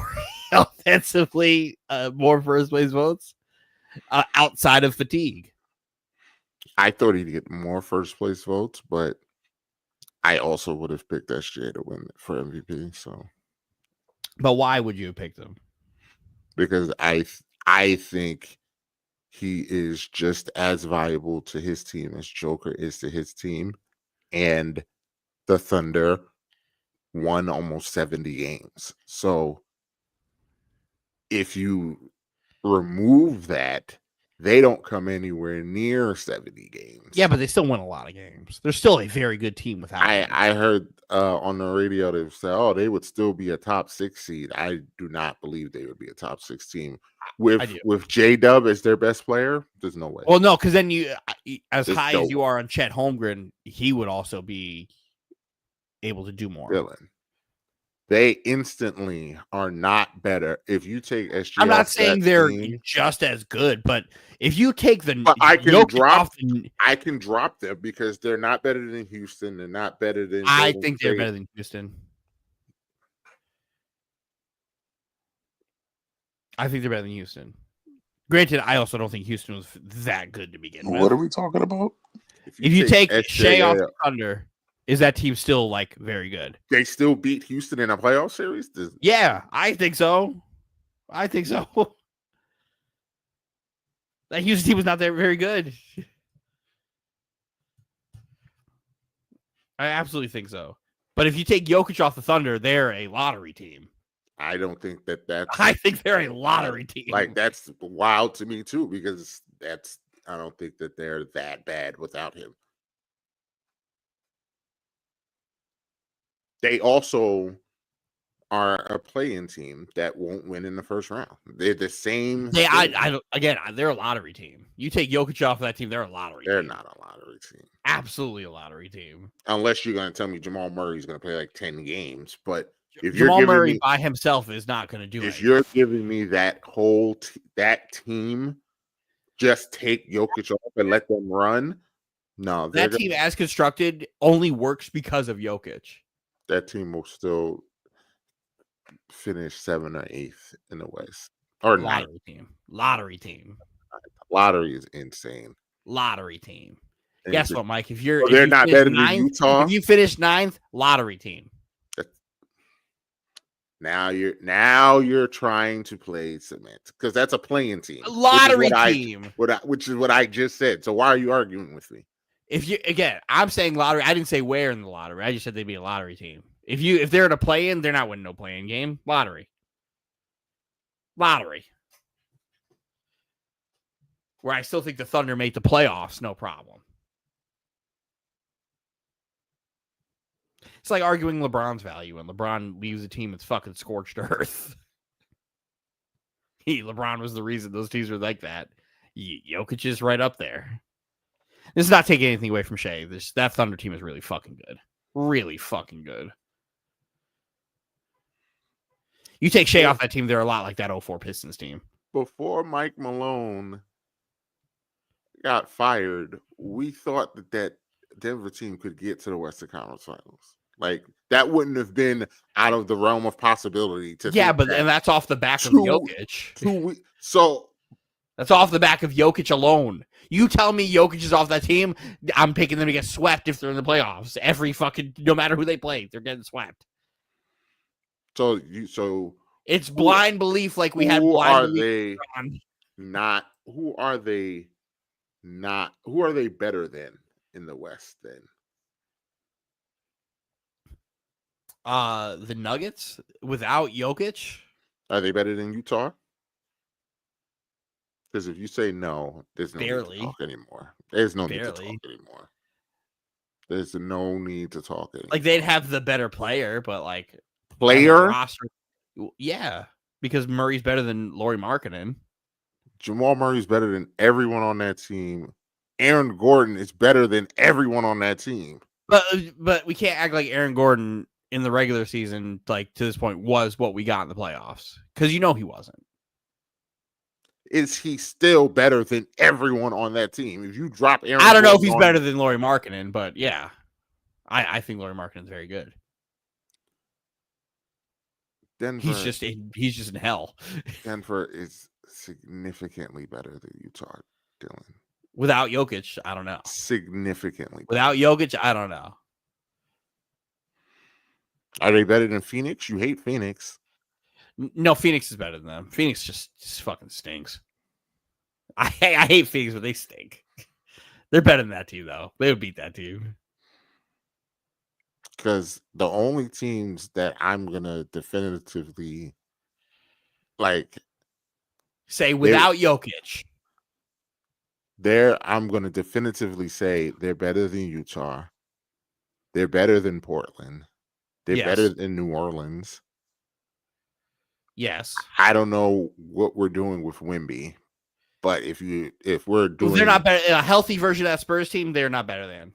offensively more first place votes outside of fatigue. I thought he'd get more first place votes, but I also would have picked SGA to win for MVP. So, But why would you have picked him? because I think he is just as valuable to his team as Joker is to his team, and the Thunder won almost 70 games. So, if you remove that, they don't come anywhere near 70 games. Yeah, but they still win a lot of games. They're still a very good team without him. I heard on the radio they say, "Oh, they would still be a top 6 seed." I do not believe they would be a top 6 team with J Dub as their best player. There's no way. Well, no, because then you, as There's high no as you are on Chet Holmgren, he would also be able to do more. Dylan. They instantly are not better. If you take SGA, I'm not saying they're just as good, but if you take the, but I can drop, the, I can drop them because they're not better than Houston. They're not better than. I think they're better than Houston. I think they're better than Houston. Granted, I also don't think Houston was that good to begin with. What are we talking about? If you take Shea off the Thunder, is that team still like very good? They still beat Houston in a playoff series? Yeah, I think so. I think so. That Houston team was not that very good. I absolutely think so. But if you take Jokic off the Thunder, they're a lottery team. I don't think that's. I think they're a lottery team. Like, that's wild to me too, because I don't think that they're that bad without him. They also are a play-in team that won't win in the first round. They're the same. They're a lottery team. You take Jokic off that team, they're a lottery team. They're not a lottery team. Absolutely a lottery team. Unless you're going to tell me Jamal Murray's going to play like 10 games. But if Jamal Murray by himself is not going to do it. If you're giving me that whole that team, just take Jokic off and let them run. No, that team as constructed only works because of Jokic. That team will still finish 7th or 8th in the West. Or lottery team. Lottery team. Lottery is insane. Lottery team. And guess what, Mike? If they're not better than Utah. If you finish 9th, lottery team. Now you're trying to play cement because that's a playing team. A lottery team. Which is what I just said. So why are you arguing with me? I'm saying lottery. I didn't say where in the lottery. I just said they'd be a lottery team. If they're in a play-in, they're not winning no play-in game. Lottery. Where I still think the Thunder make the playoffs, no problem. It's like arguing LeBron's value when LeBron leaves a team that's fucking scorched earth. LeBron was the reason those teams were like that. Jokic is right up there. This is not taking anything away from Shea. That Thunder team is really fucking good. Really fucking good. You take Shea off that team, they're a lot like that 04 Pistons team. Before Mike Malone got fired, we thought that Denver team could get to the Western Conference Finals. Like, that wouldn't have been out of the realm of possibility. And that's off the back of Jokic. So that's off the back of Jokic alone. You tell me Jokic is off that team, I'm picking them to get swept if they're in the playoffs. No matter who they play, they're getting swept. So it's blind belief, like we had blind belief. Who are they better than in the West then? The Nuggets without Jokic. Are they better than Utah? Because if you say no, there's no need to talk anymore. There's no need to talk anymore. There's no need to talk anymore. Like, they'd have the better player, but like roster, yeah, because Murray's better than Lauri Markkanen. Jamal Murray's better than everyone on that team. Aaron Gordon is better than everyone on that team. But we can't act like Aaron Gordon in the regular season, like to this point, was what we got in the playoffs. Because he wasn't. Is he still better than everyone on that team? If you drop Aaron, I don't know if he's better than Lauri Markkanen, but yeah, I think Lauri Markkanen's very good. Denver, he's just in hell. Denver is significantly better than Utah, Dylan. Without Jokic, I don't know. Significantly. Without Jokic, I don't know. Are they better than Phoenix? You hate Phoenix. No, Phoenix is better than them. Phoenix just fucking stinks. I hate Phoenix, but they stink. They're better than that team, though. They would beat that team. Because the only teams that I'm going to definitively say without Jokic. I'm going to definitively say they're better than Utah. They're better than Portland. They're better than New Orleans. Yes. I don't know what we're doing with Wemby, but if we're doing, they're not better. A healthy version of that Spurs team, they're not better than.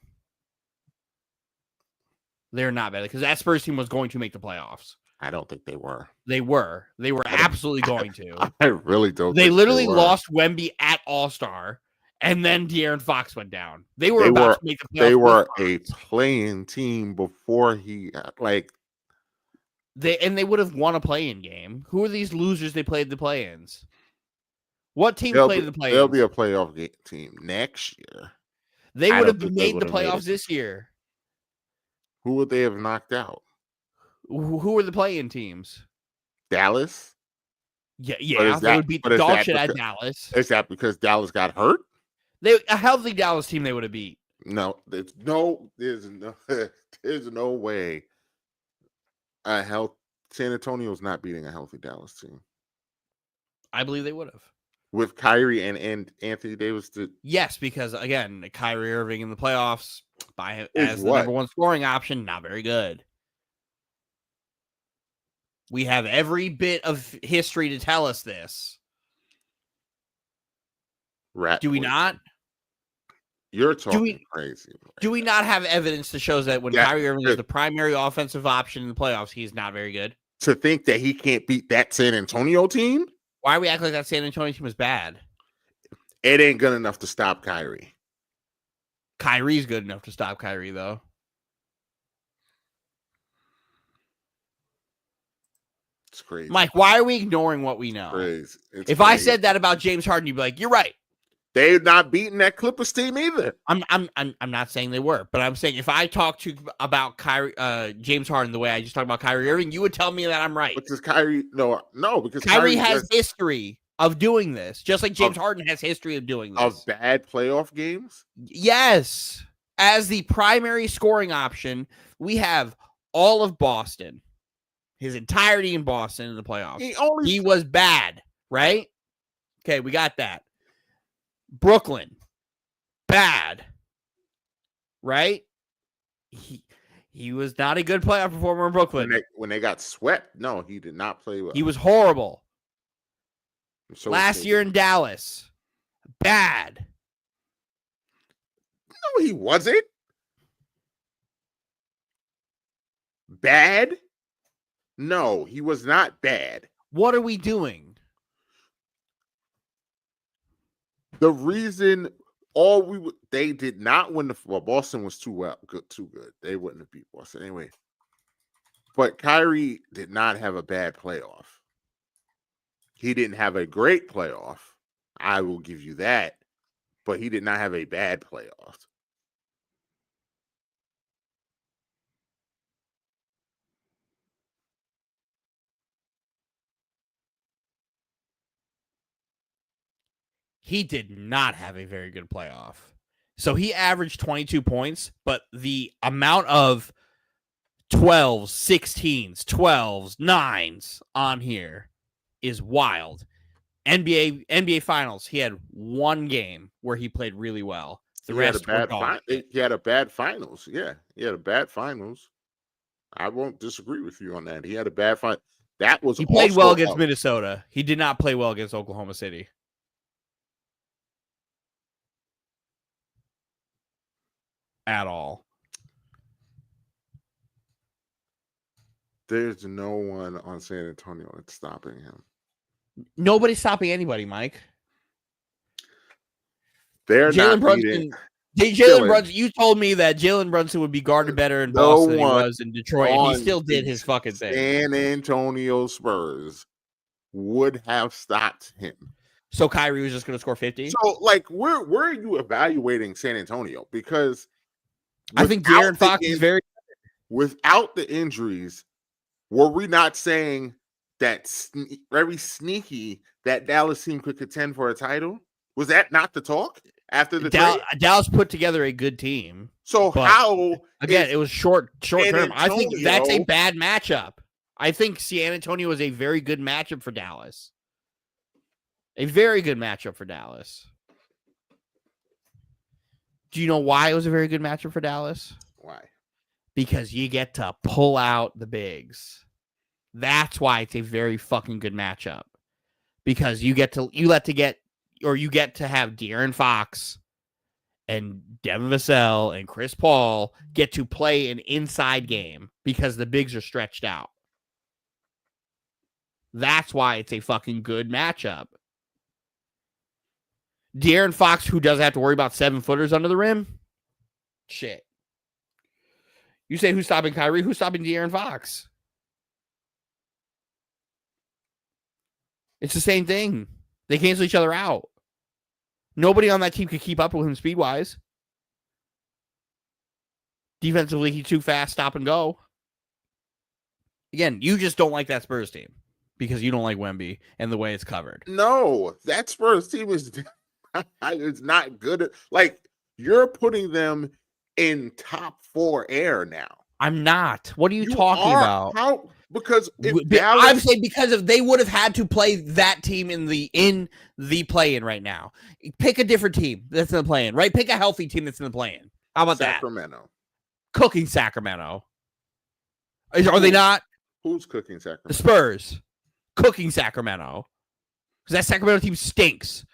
They're not better because that Spurs team was going to make the playoffs. I don't think they were. They were absolutely going to. I really don't. They literally lost Wemby at All-Star, and then De'Aaron Fox went down. They were about to make the playoffs. They were a playing team before he They would have won a play-in game. Who are these losers they played the play-ins? What team played the play-ins? They'll be a playoff team next year. They would have made the playoffs this year. Who would they have knocked out? Who were the play-in teams? Dallas? Yeah. They would beat the dog shit at Dallas. Is that because Dallas got hurt? A healthy Dallas team they would have beat. No, there's no way. San Antonio's not beating a healthy Dallas team. I believe they would have. With Kyrie and Anthony Davis. Yes, because again, Kyrie Irving in the playoffs as the number one scoring option, not very good. We have every bit of history to tell us this. Do we not? You're talking crazy. Do we not have evidence that shows that when Kyrie Irving is the primary offensive option in the playoffs, he's not very good? To think that he can't beat that San Antonio team? Why are we acting like that San Antonio team is bad? It ain't good enough to stop Kyrie. Kyrie's good enough to stop Kyrie, though. It's crazy. Mike, why are we ignoring what we know? It's crazy. I said that about James Harden, you'd be like, you're right. They're not beating that Clippers team either. I'm not saying they were, but I'm saying if I talk to you about James Harden the way I just talked about Kyrie Irving, you would tell me that I'm right. Because because Kyrie has history of doing this, just like James Harden has history of doing this. Of bad playoff games? Yes. As the primary scoring option, we have all of Boston, his entirety in Boston in the playoffs. He was bad, right? Okay, we got that. Brooklyn, bad, right? He was not a good playoff performer in Brooklyn. When they got swept, no, he did not play well. He was horrible. Last year in Dallas, bad. No, he wasn't. Bad? No, he was not bad. What are we doing? The reason they did not win Boston was too good. They wouldn't have beat Boston anyway. But Kyrie did not have a bad playoff. He didn't have a great playoff. I will give you that. But he did not have a bad playoff. He did not have a very good playoff. So he averaged 22 points, but the amount of 12s, 16s, 12s, 9s on here is wild. NBA Finals, he had one game where he played really well. The rest he had a bad finals. Yeah, he had a bad finals. I won't disagree with you on that. He had a bad final. He played well against Minnesota. He did not play well against Oklahoma City. At all. There's no one on San Antonio that's stopping him. Nobody's stopping anybody, Mike. They're Jalen not Brunson. Jalen Brunson. You told me that Jalen Brunson would be guarded better in Boston than he was in Detroit, and he still did his fucking thing. San Antonio Spurs would have stopped him. So Kyrie was just going to score 50? So, like, where are you evaluating San Antonio? Because I think De'Aaron Fox is very... Without the injuries, were we not saying that very sneaky that Dallas team could contend for a title? Was that not the talk after the trade? Dallas put together a good team. So how... Again, it was short term. I think Antonio... that's a bad matchup. I think San Antonio is a very good matchup for Dallas. A very good matchup for Dallas. Do you know why it was a very good matchup for Dallas? Why? Because you get to pull out the bigs. That's why it's a very fucking good matchup. Because you get to have De'Aaron Fox and Devin Vassell and Chris Paul get to play an inside game because the bigs are stretched out. That's why it's a fucking good matchup. De'Aaron Fox, who doesn't have to worry about 7-footers under the rim? Shit. You say who's stopping Kyrie? Who's stopping De'Aaron Fox? It's the same thing. They cancel each other out. Nobody on that team could keep up with him speed-wise. Defensively, he's too fast, stop and go. Again, you just don't like that Spurs team because you don't like Wemby and the way it's covered. No, that Spurs team is it's not good. Like, you're putting them in top 4 air now. I'm not. What are you talking about? How? Because I'm saying because they would have had to play that team in the play-in right now. Pick a different team that's in the play-in, right? Pick a healthy team that's in the play-in. How about Sacramento? Cooking Sacramento. Are they not? Who's cooking Sacramento? The Spurs. Cooking Sacramento. Because that Sacramento team stinks.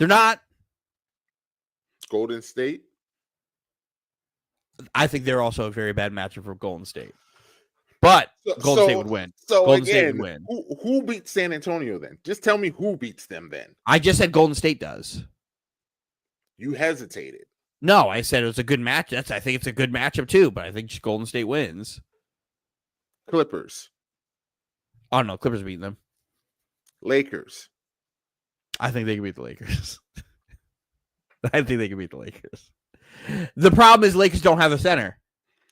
They're not. Golden State? I think they're also a very bad matchup for Golden State. But Golden State would win. So Golden again, State would win. Who beats San Antonio then? Just tell me who beats them then. I just said Golden State does. You hesitated. No, I said it was a good match. I think it's a good matchup too, but I think Golden State wins. Clippers. Oh no, Clippers beating them. Lakers. I think they can beat the Lakers. I think they can beat the Lakers. The problem is Lakers don't have a center.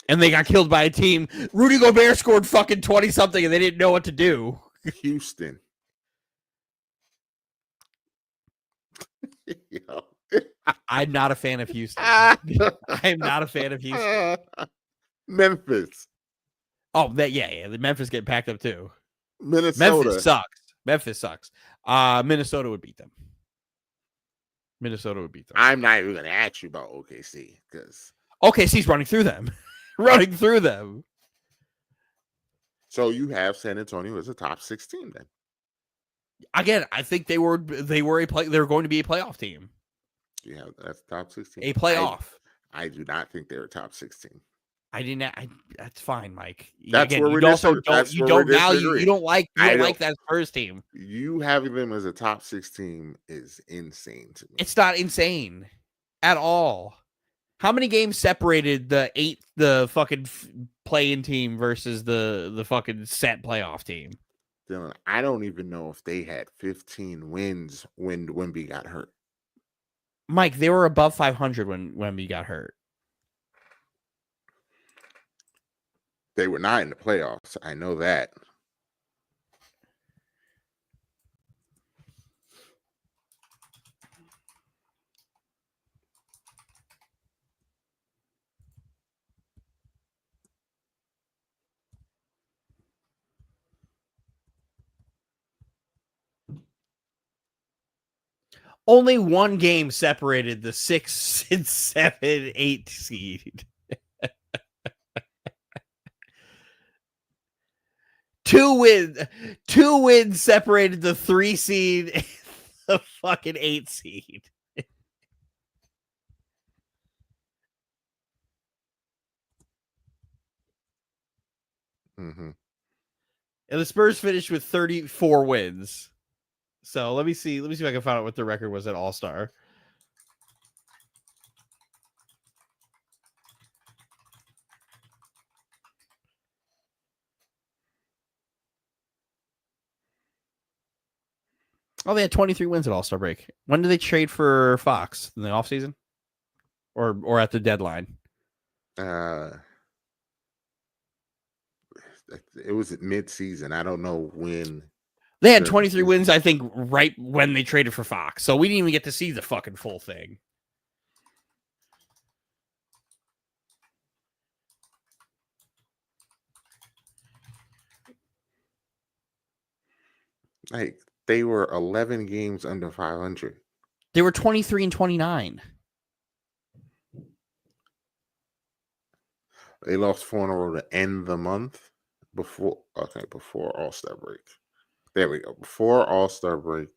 And they got killed by a team. Rudy Gobert scored fucking 20-something and they didn't know what to do. Houston. I'm not a fan of Houston. I'm not a fan of Houston. Memphis. Oh, yeah. The Memphis getting packed up too. Minnesota. Memphis sucks. Minnesota would beat them. I'm not even going to ask you about OKC because OKC's running through them. So you have San Antonio as a top 16 then. Again, I think they were going to be a playoff team. Yeah, that's top 16. A playoff. I do not think they're a top 16. That's fine, Mike. That's Again, where we're you don't like that first team. You having them as a top 16 is insane to me. It's not insane at all. How many games separated the fucking play-in team versus the fucking set playoff team? Dylan, I don't even know if they had 15 wins when Wemby got hurt. Mike, they were above 500 when Wemby got hurt. They were not in the playoffs. I know that. Only one game separated the 6 and 7, 8 seed. Two wins separated the 3 seed and the fucking 8 seed. Mm-hmm. And the Spurs finished with 34 wins. So let me see if I can find out what the record was at All-Star. Oh, they had 23 wins at All-Star break. When did they trade for Fox? In the offseason? Or at the deadline? It was mid-season. I don't know when. They had 23 wins, I think, right when they traded for Fox. So we didn't even get to see the fucking full thing. Like, they were 11 games under 500. They were 23 and 29. They lost 4 in a row to end the month before All-Star break. There we go. Before All-Star break,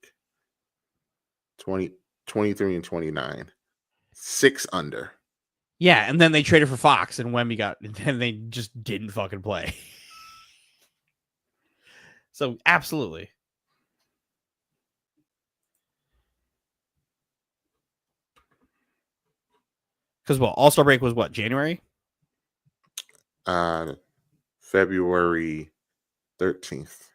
23 and 29. 6 under. Yeah, and then they traded for Fox, and and they just didn't fucking play. So, absolutely. Because All-Star break was what, January? February 13th.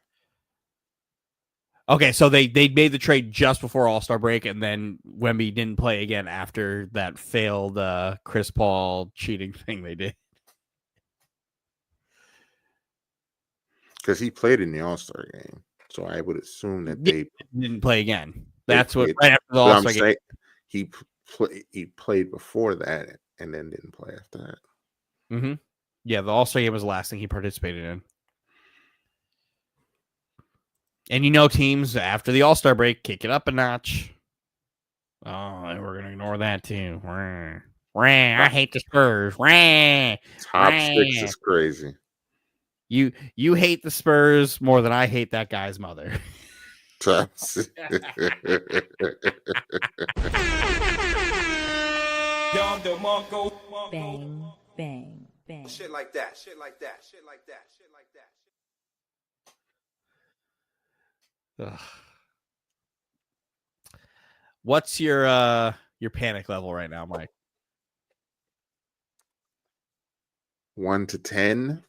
Okay, so they made the trade just before All-Star break, and then Wemby didn't play again after that failed Chris Paul cheating thing they did. Because he played in the All-Star game. So I would assume that they didn't play again. That's what right after the All-Star game. He played before that and then didn't play after that. Mm-hmm. Yeah, the All-Star game was the last thing he participated in. And teams after the All-Star break kick it up a notch. Oh, we're gonna ignore that too. I hate the Spurs. Top 6 is crazy. You hate the Spurs more than I hate that guy's mother. Bang, bang, bang. Shit like that. Shit like that. Shit like that. Shit like that. Ugh. What's your panic level right now, Mike? 1 to 10.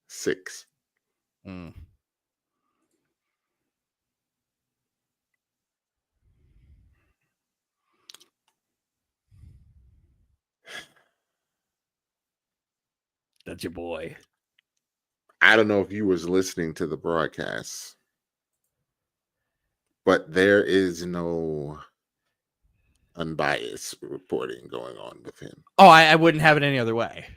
6. That's your boy. I don't know if you was listening to the broadcast, but there is no unbiased reporting going on with him. Oh, I wouldn't have it any other way.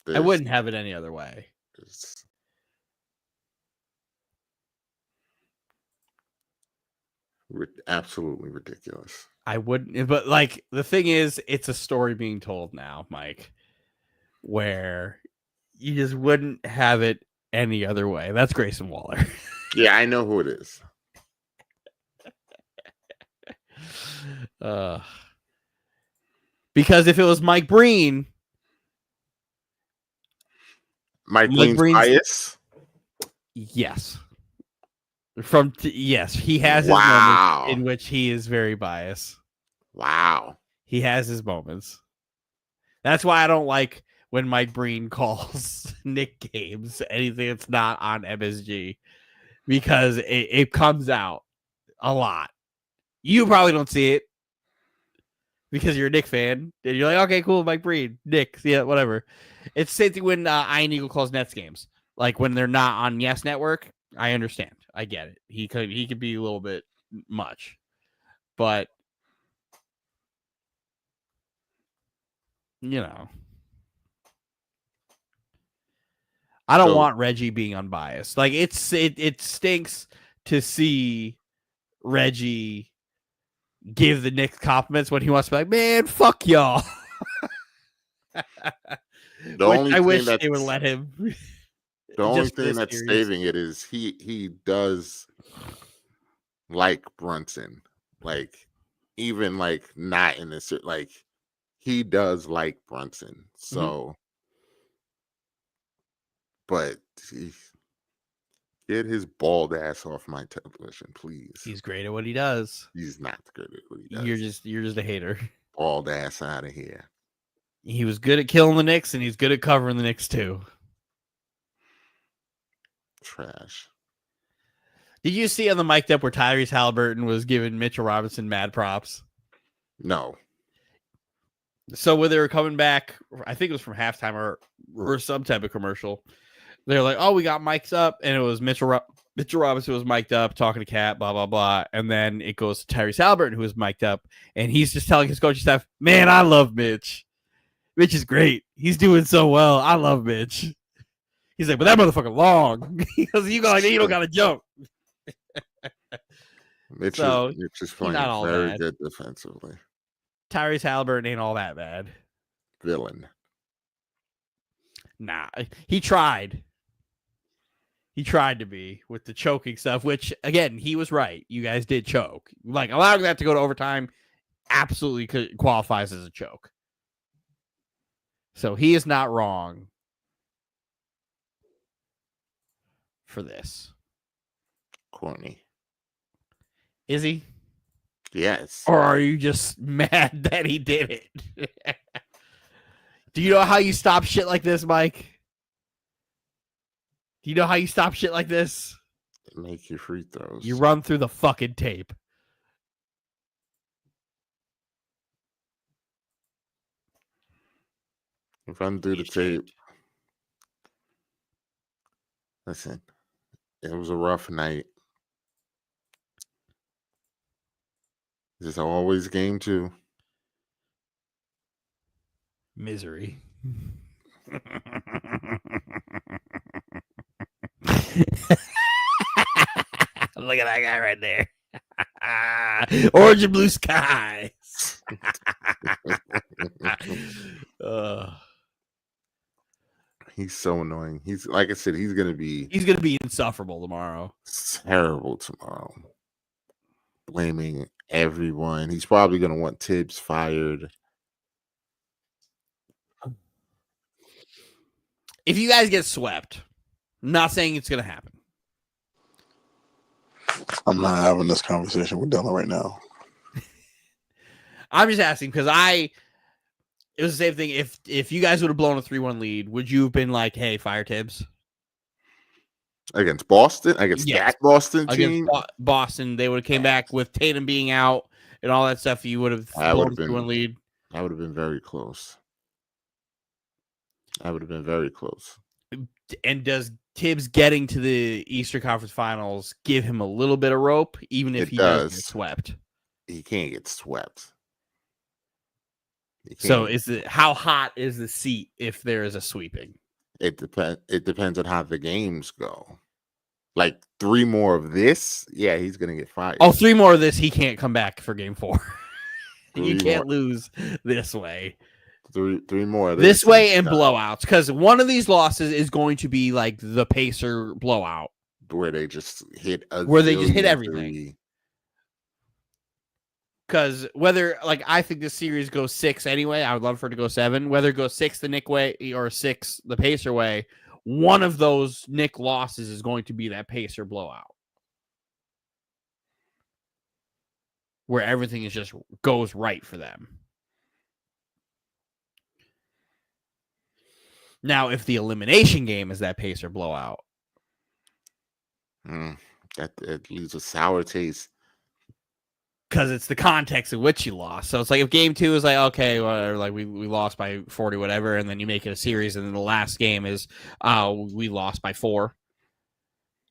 I wouldn't have it any other way. It's absolutely ridiculous. I wouldn't, but like the thing is, it's a story being told now, Mike, where you just wouldn't have it any other way. That's Grayson Waller. Yeah, I know who it is. Because if it was Mike Breen, Mike Breen's bias? Yes. Yes, he has his moments in which he is very biased. Wow. He has his moments. That's why I don't like when Mike Breen calls Knick games anything that's not on MSG, because it comes out a lot. You probably don't see it because you're a Knick fan and you're like, okay, cool, Mike Breen, Knick, yeah, whatever. It's the same thing when Ian Eagle calls Nets games, like when they're not on Yes Network. I understand. I get it. He could be a little bit much, but I don't want Reggie being unbiased. Like it stinks to see Reggie give the Knicks compliments when he wants to be like, man, fuck y'all. I wish they would let him. The only thing that's saving it is he does like Brunson, like even like not in this, like he does like Brunson. So, but get his bald ass off my television, please. He's great at what he does. He's not good at what he does. You're just a hater. Bald ass out of here. He was good at killing the Knicks, and he's good at covering the Knicks too. Trash. Did you see on the mic'd up where Tyrese Halliburton was giving Mitchell Robinson mad props? No. So when they were coming back, I think it was from halftime or some type of commercial. They're like, "Oh, we got mics up," and it was Mitchell Robinson was mic'd up talking to Cat, blah blah blah, and then it goes to Tyrese Halliburton who was mic'd up, and he's just telling his coaching staff, "Man, I love Mitch. Mitch is great. He's doing so well. I love Mitch." He's like, "But that motherfucker long." He goes, "You don't got to jump." Mitch is playing not all very bad. good defensively. Tyrese Halliburton ain't all that bad. Villain. Nah, he tried. He tried to be with the choking stuff, which, again, he was right. You guys did choke. Like, allowing that to go to overtime absolutely qualifies as a choke. So he is not wrong for this. Corny. Is he? Yes. Or are you just mad that he did it? Do you know how you stop shit like this, Mike? Do you know how you stop shit like this? Make your free throws. You run through the fucking tape. Run through the tape. Listen, it was a rough night. This is always game 2. Misery. Look at that guy right there. Orange and blue skies. He's so annoying. He's like I said, he's gonna be insufferable tomorrow. Terrible tomorrow. Blaming everyone. He's probably gonna want Tibbs fired. If you guys get swept, I'm not saying it's gonna happen. I'm not having this conversation with Dylan right now. I'm just asking because it was the same thing. If you guys would have blown a 3-1 lead, would you have been like, "Hey, fire Tibbs"? Against Boston? Against that Boston team? Against Boston, they would have came back with Tatum being out and all that stuff. You would have blown a 3-1 lead. I would have been very close. And does Tibbs getting to the Eastern Conference Finals give him a little bit of rope, even if he does get swept? He can't get swept. So how hot is the seat if there is a sweeping? It depends on how the games go. Like 3 more of this, yeah, he's gonna get fired. Oh, 3 more of this, he can't come back for game 4. You can't lose this way. 3 more of this way and blowouts, because one of these losses is going to be like the Pacer blowout, where they just hit everything. Because whether, like, I think this series goes 6 anyway. I would love for it to go 7. Whether it goes 6 the Knick way or 6 the Pacer way, one of those Knick losses is going to be that Pacer blowout, where everything is just goes right for them. Now, if the elimination game is that Pacer blowout, that leaves a sour taste. Because it's the context in which you lost. So it's like if game 2 is like, okay, whatever, like we lost by 40, whatever, and then you make it a series, and then the last game is we lost by 4.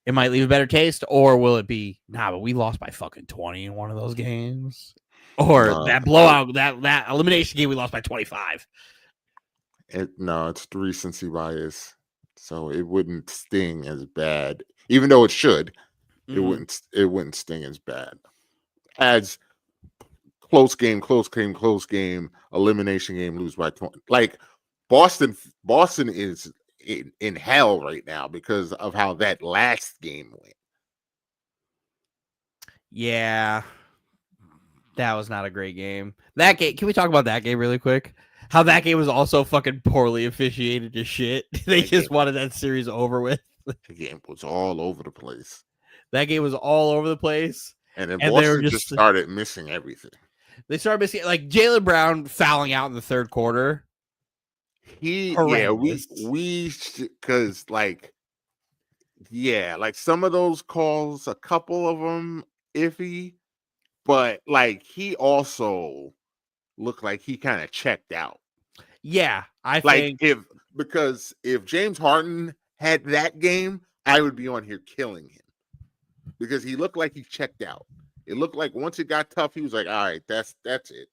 It might leave a better taste, or will it be, but we lost by fucking 20 in one of those games? Or that blowout, that elimination game, we lost by 25. It's the recency bias. So it wouldn't sting as bad. Even though it should, it wouldn't sting as bad. As close game, elimination game, lose by 20. Like Boston is in hell right now because of how that last game went. Yeah, that was not a great game. That game, can we talk about that game really quick? How that game was also fucking poorly officiated as shit. They just wanted that series over with. The game was all over the place. That game was all over the place. And then Boston just started missing everything. They started missing, like, Jaylen Brown fouling out in the third quarter. Because like Yeah, like some of those calls, a couple of them iffy, but like he also looked like he kind of checked out. Yeah, I Like think because if James Harden had that game, I would be on here killing him because he looked like he checked out. It looked like once it got tough, he was like, "All right, that's it,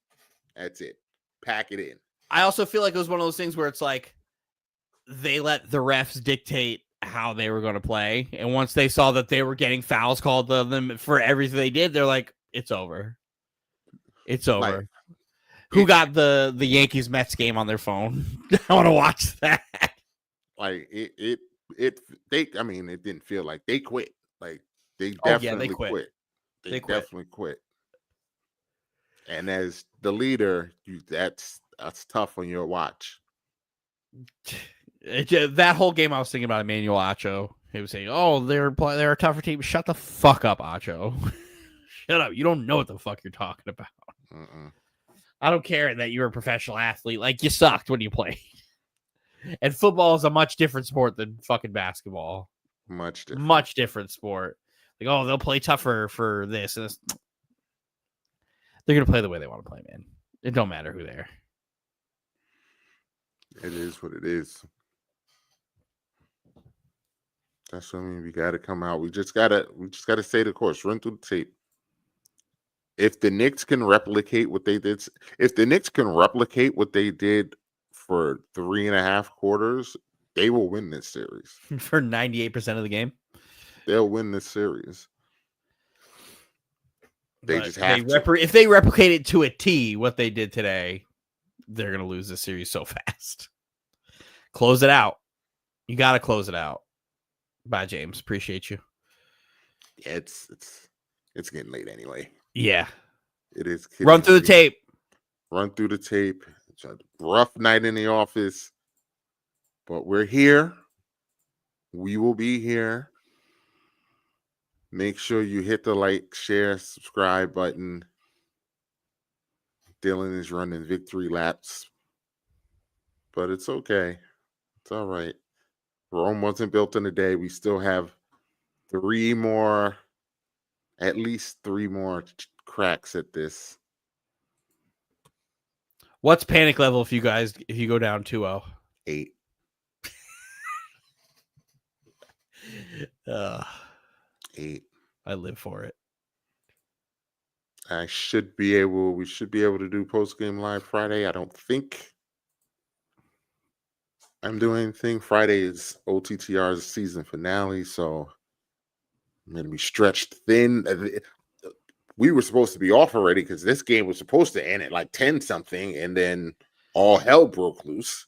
that's it, pack it in." I also feel like it was one of those things where it's like they let the refs dictate how they were going to play, and once they saw that they were getting fouls called to them for everything they did, they're like, "It's over, it's over." Like, Who got the Yankees Mets game on their phone? I want to watch that. Like it I mean, it didn't feel like they quit. Like they Oh, yeah, definitely they quit. They quit. definitely quit. And as the leader, that's tough on your watch. That whole game, I was thinking about Emmanuel Acho. He was saying, "Oh, they're a tougher team." Shut the fuck up, Acho. Shut up. You don't know what the fuck you're talking about. I don't care that you're a professional athlete. Like, you sucked when you played. And football is a much different sport than fucking basketball. Much different. Much different sport. Like, oh, they'll play tougher for this and this. They're going to play the way they want to play, man. It don't matter who they are. It is what it is. That's what I mean. We got to come out. We just gotta stay the course. Run through the tape. If the Knicks can replicate what they did, for 3.5 quarters, they will win this series. For 98% of the game, they'll win this series. They just have to. If they replicate it to a T, what they did today, they're going to lose this series so fast. Close it out. You got to close it out. Bye, James. Appreciate you. Yeah, it's getting late anyway. Yeah. It is. Run through the tape. Run through the tape. It's a rough night in the office, but we're here. We will be here. Make sure you hit the like, share, subscribe button. Dylan is running victory laps, but it's okay. It's all right. Rome wasn't built in a day. We still have at least three more cracks at this. What's panic level if you go down 2-0? 8. 8. I live for it. We should be able to do post-game live Friday. I don't think I'm doing anything. Friday is OTTR's season finale, so I'm going to be stretched thin. We were supposed to be off already because this game was supposed to end at like 10-something, and then all hell broke loose.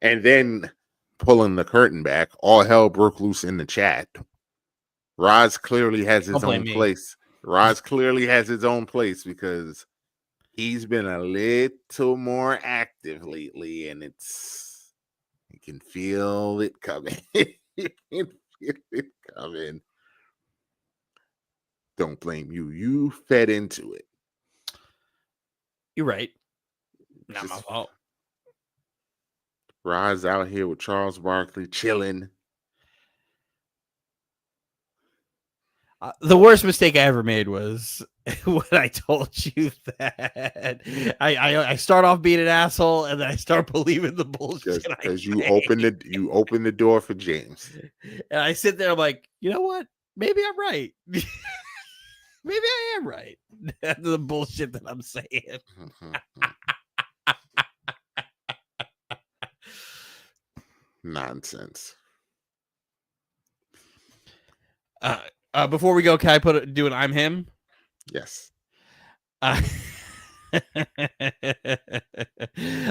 And then, pulling the curtain back, all hell broke loose in the chat. Roz clearly has his own place. Roz clearly has his own place because he's been a little more active lately, and you can feel it coming. You can feel it coming. Don't blame you. You fed into it. You're right. Not my fault. Roz out here with Charles Barkley chilling. The worst mistake I ever made was when I told you that I start off being an asshole and then I start believing the bullshit. Because you opened the door for James. And I sit there, I'm like, you know what? Maybe I'm right. Maybe I am right. The bullshit that I'm saying. Nonsense. Before we go, can I do an I'm him? Yes. My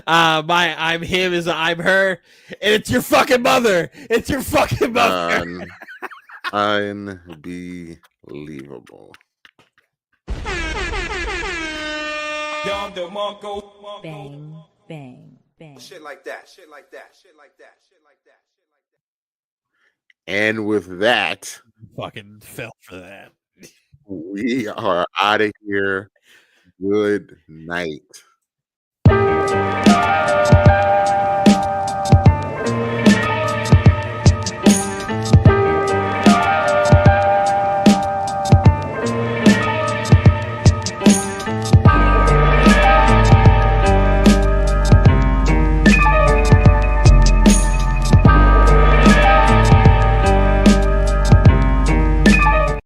I'm him is I'm her, and it's your fucking mother. It's your fucking mother. Unbelievable. Bang, bang, bang. Shit like that. Shit like that. Shit like that. Shit like that. Shit like that. And with that, Fucking fell for that. We are out of here. Good night.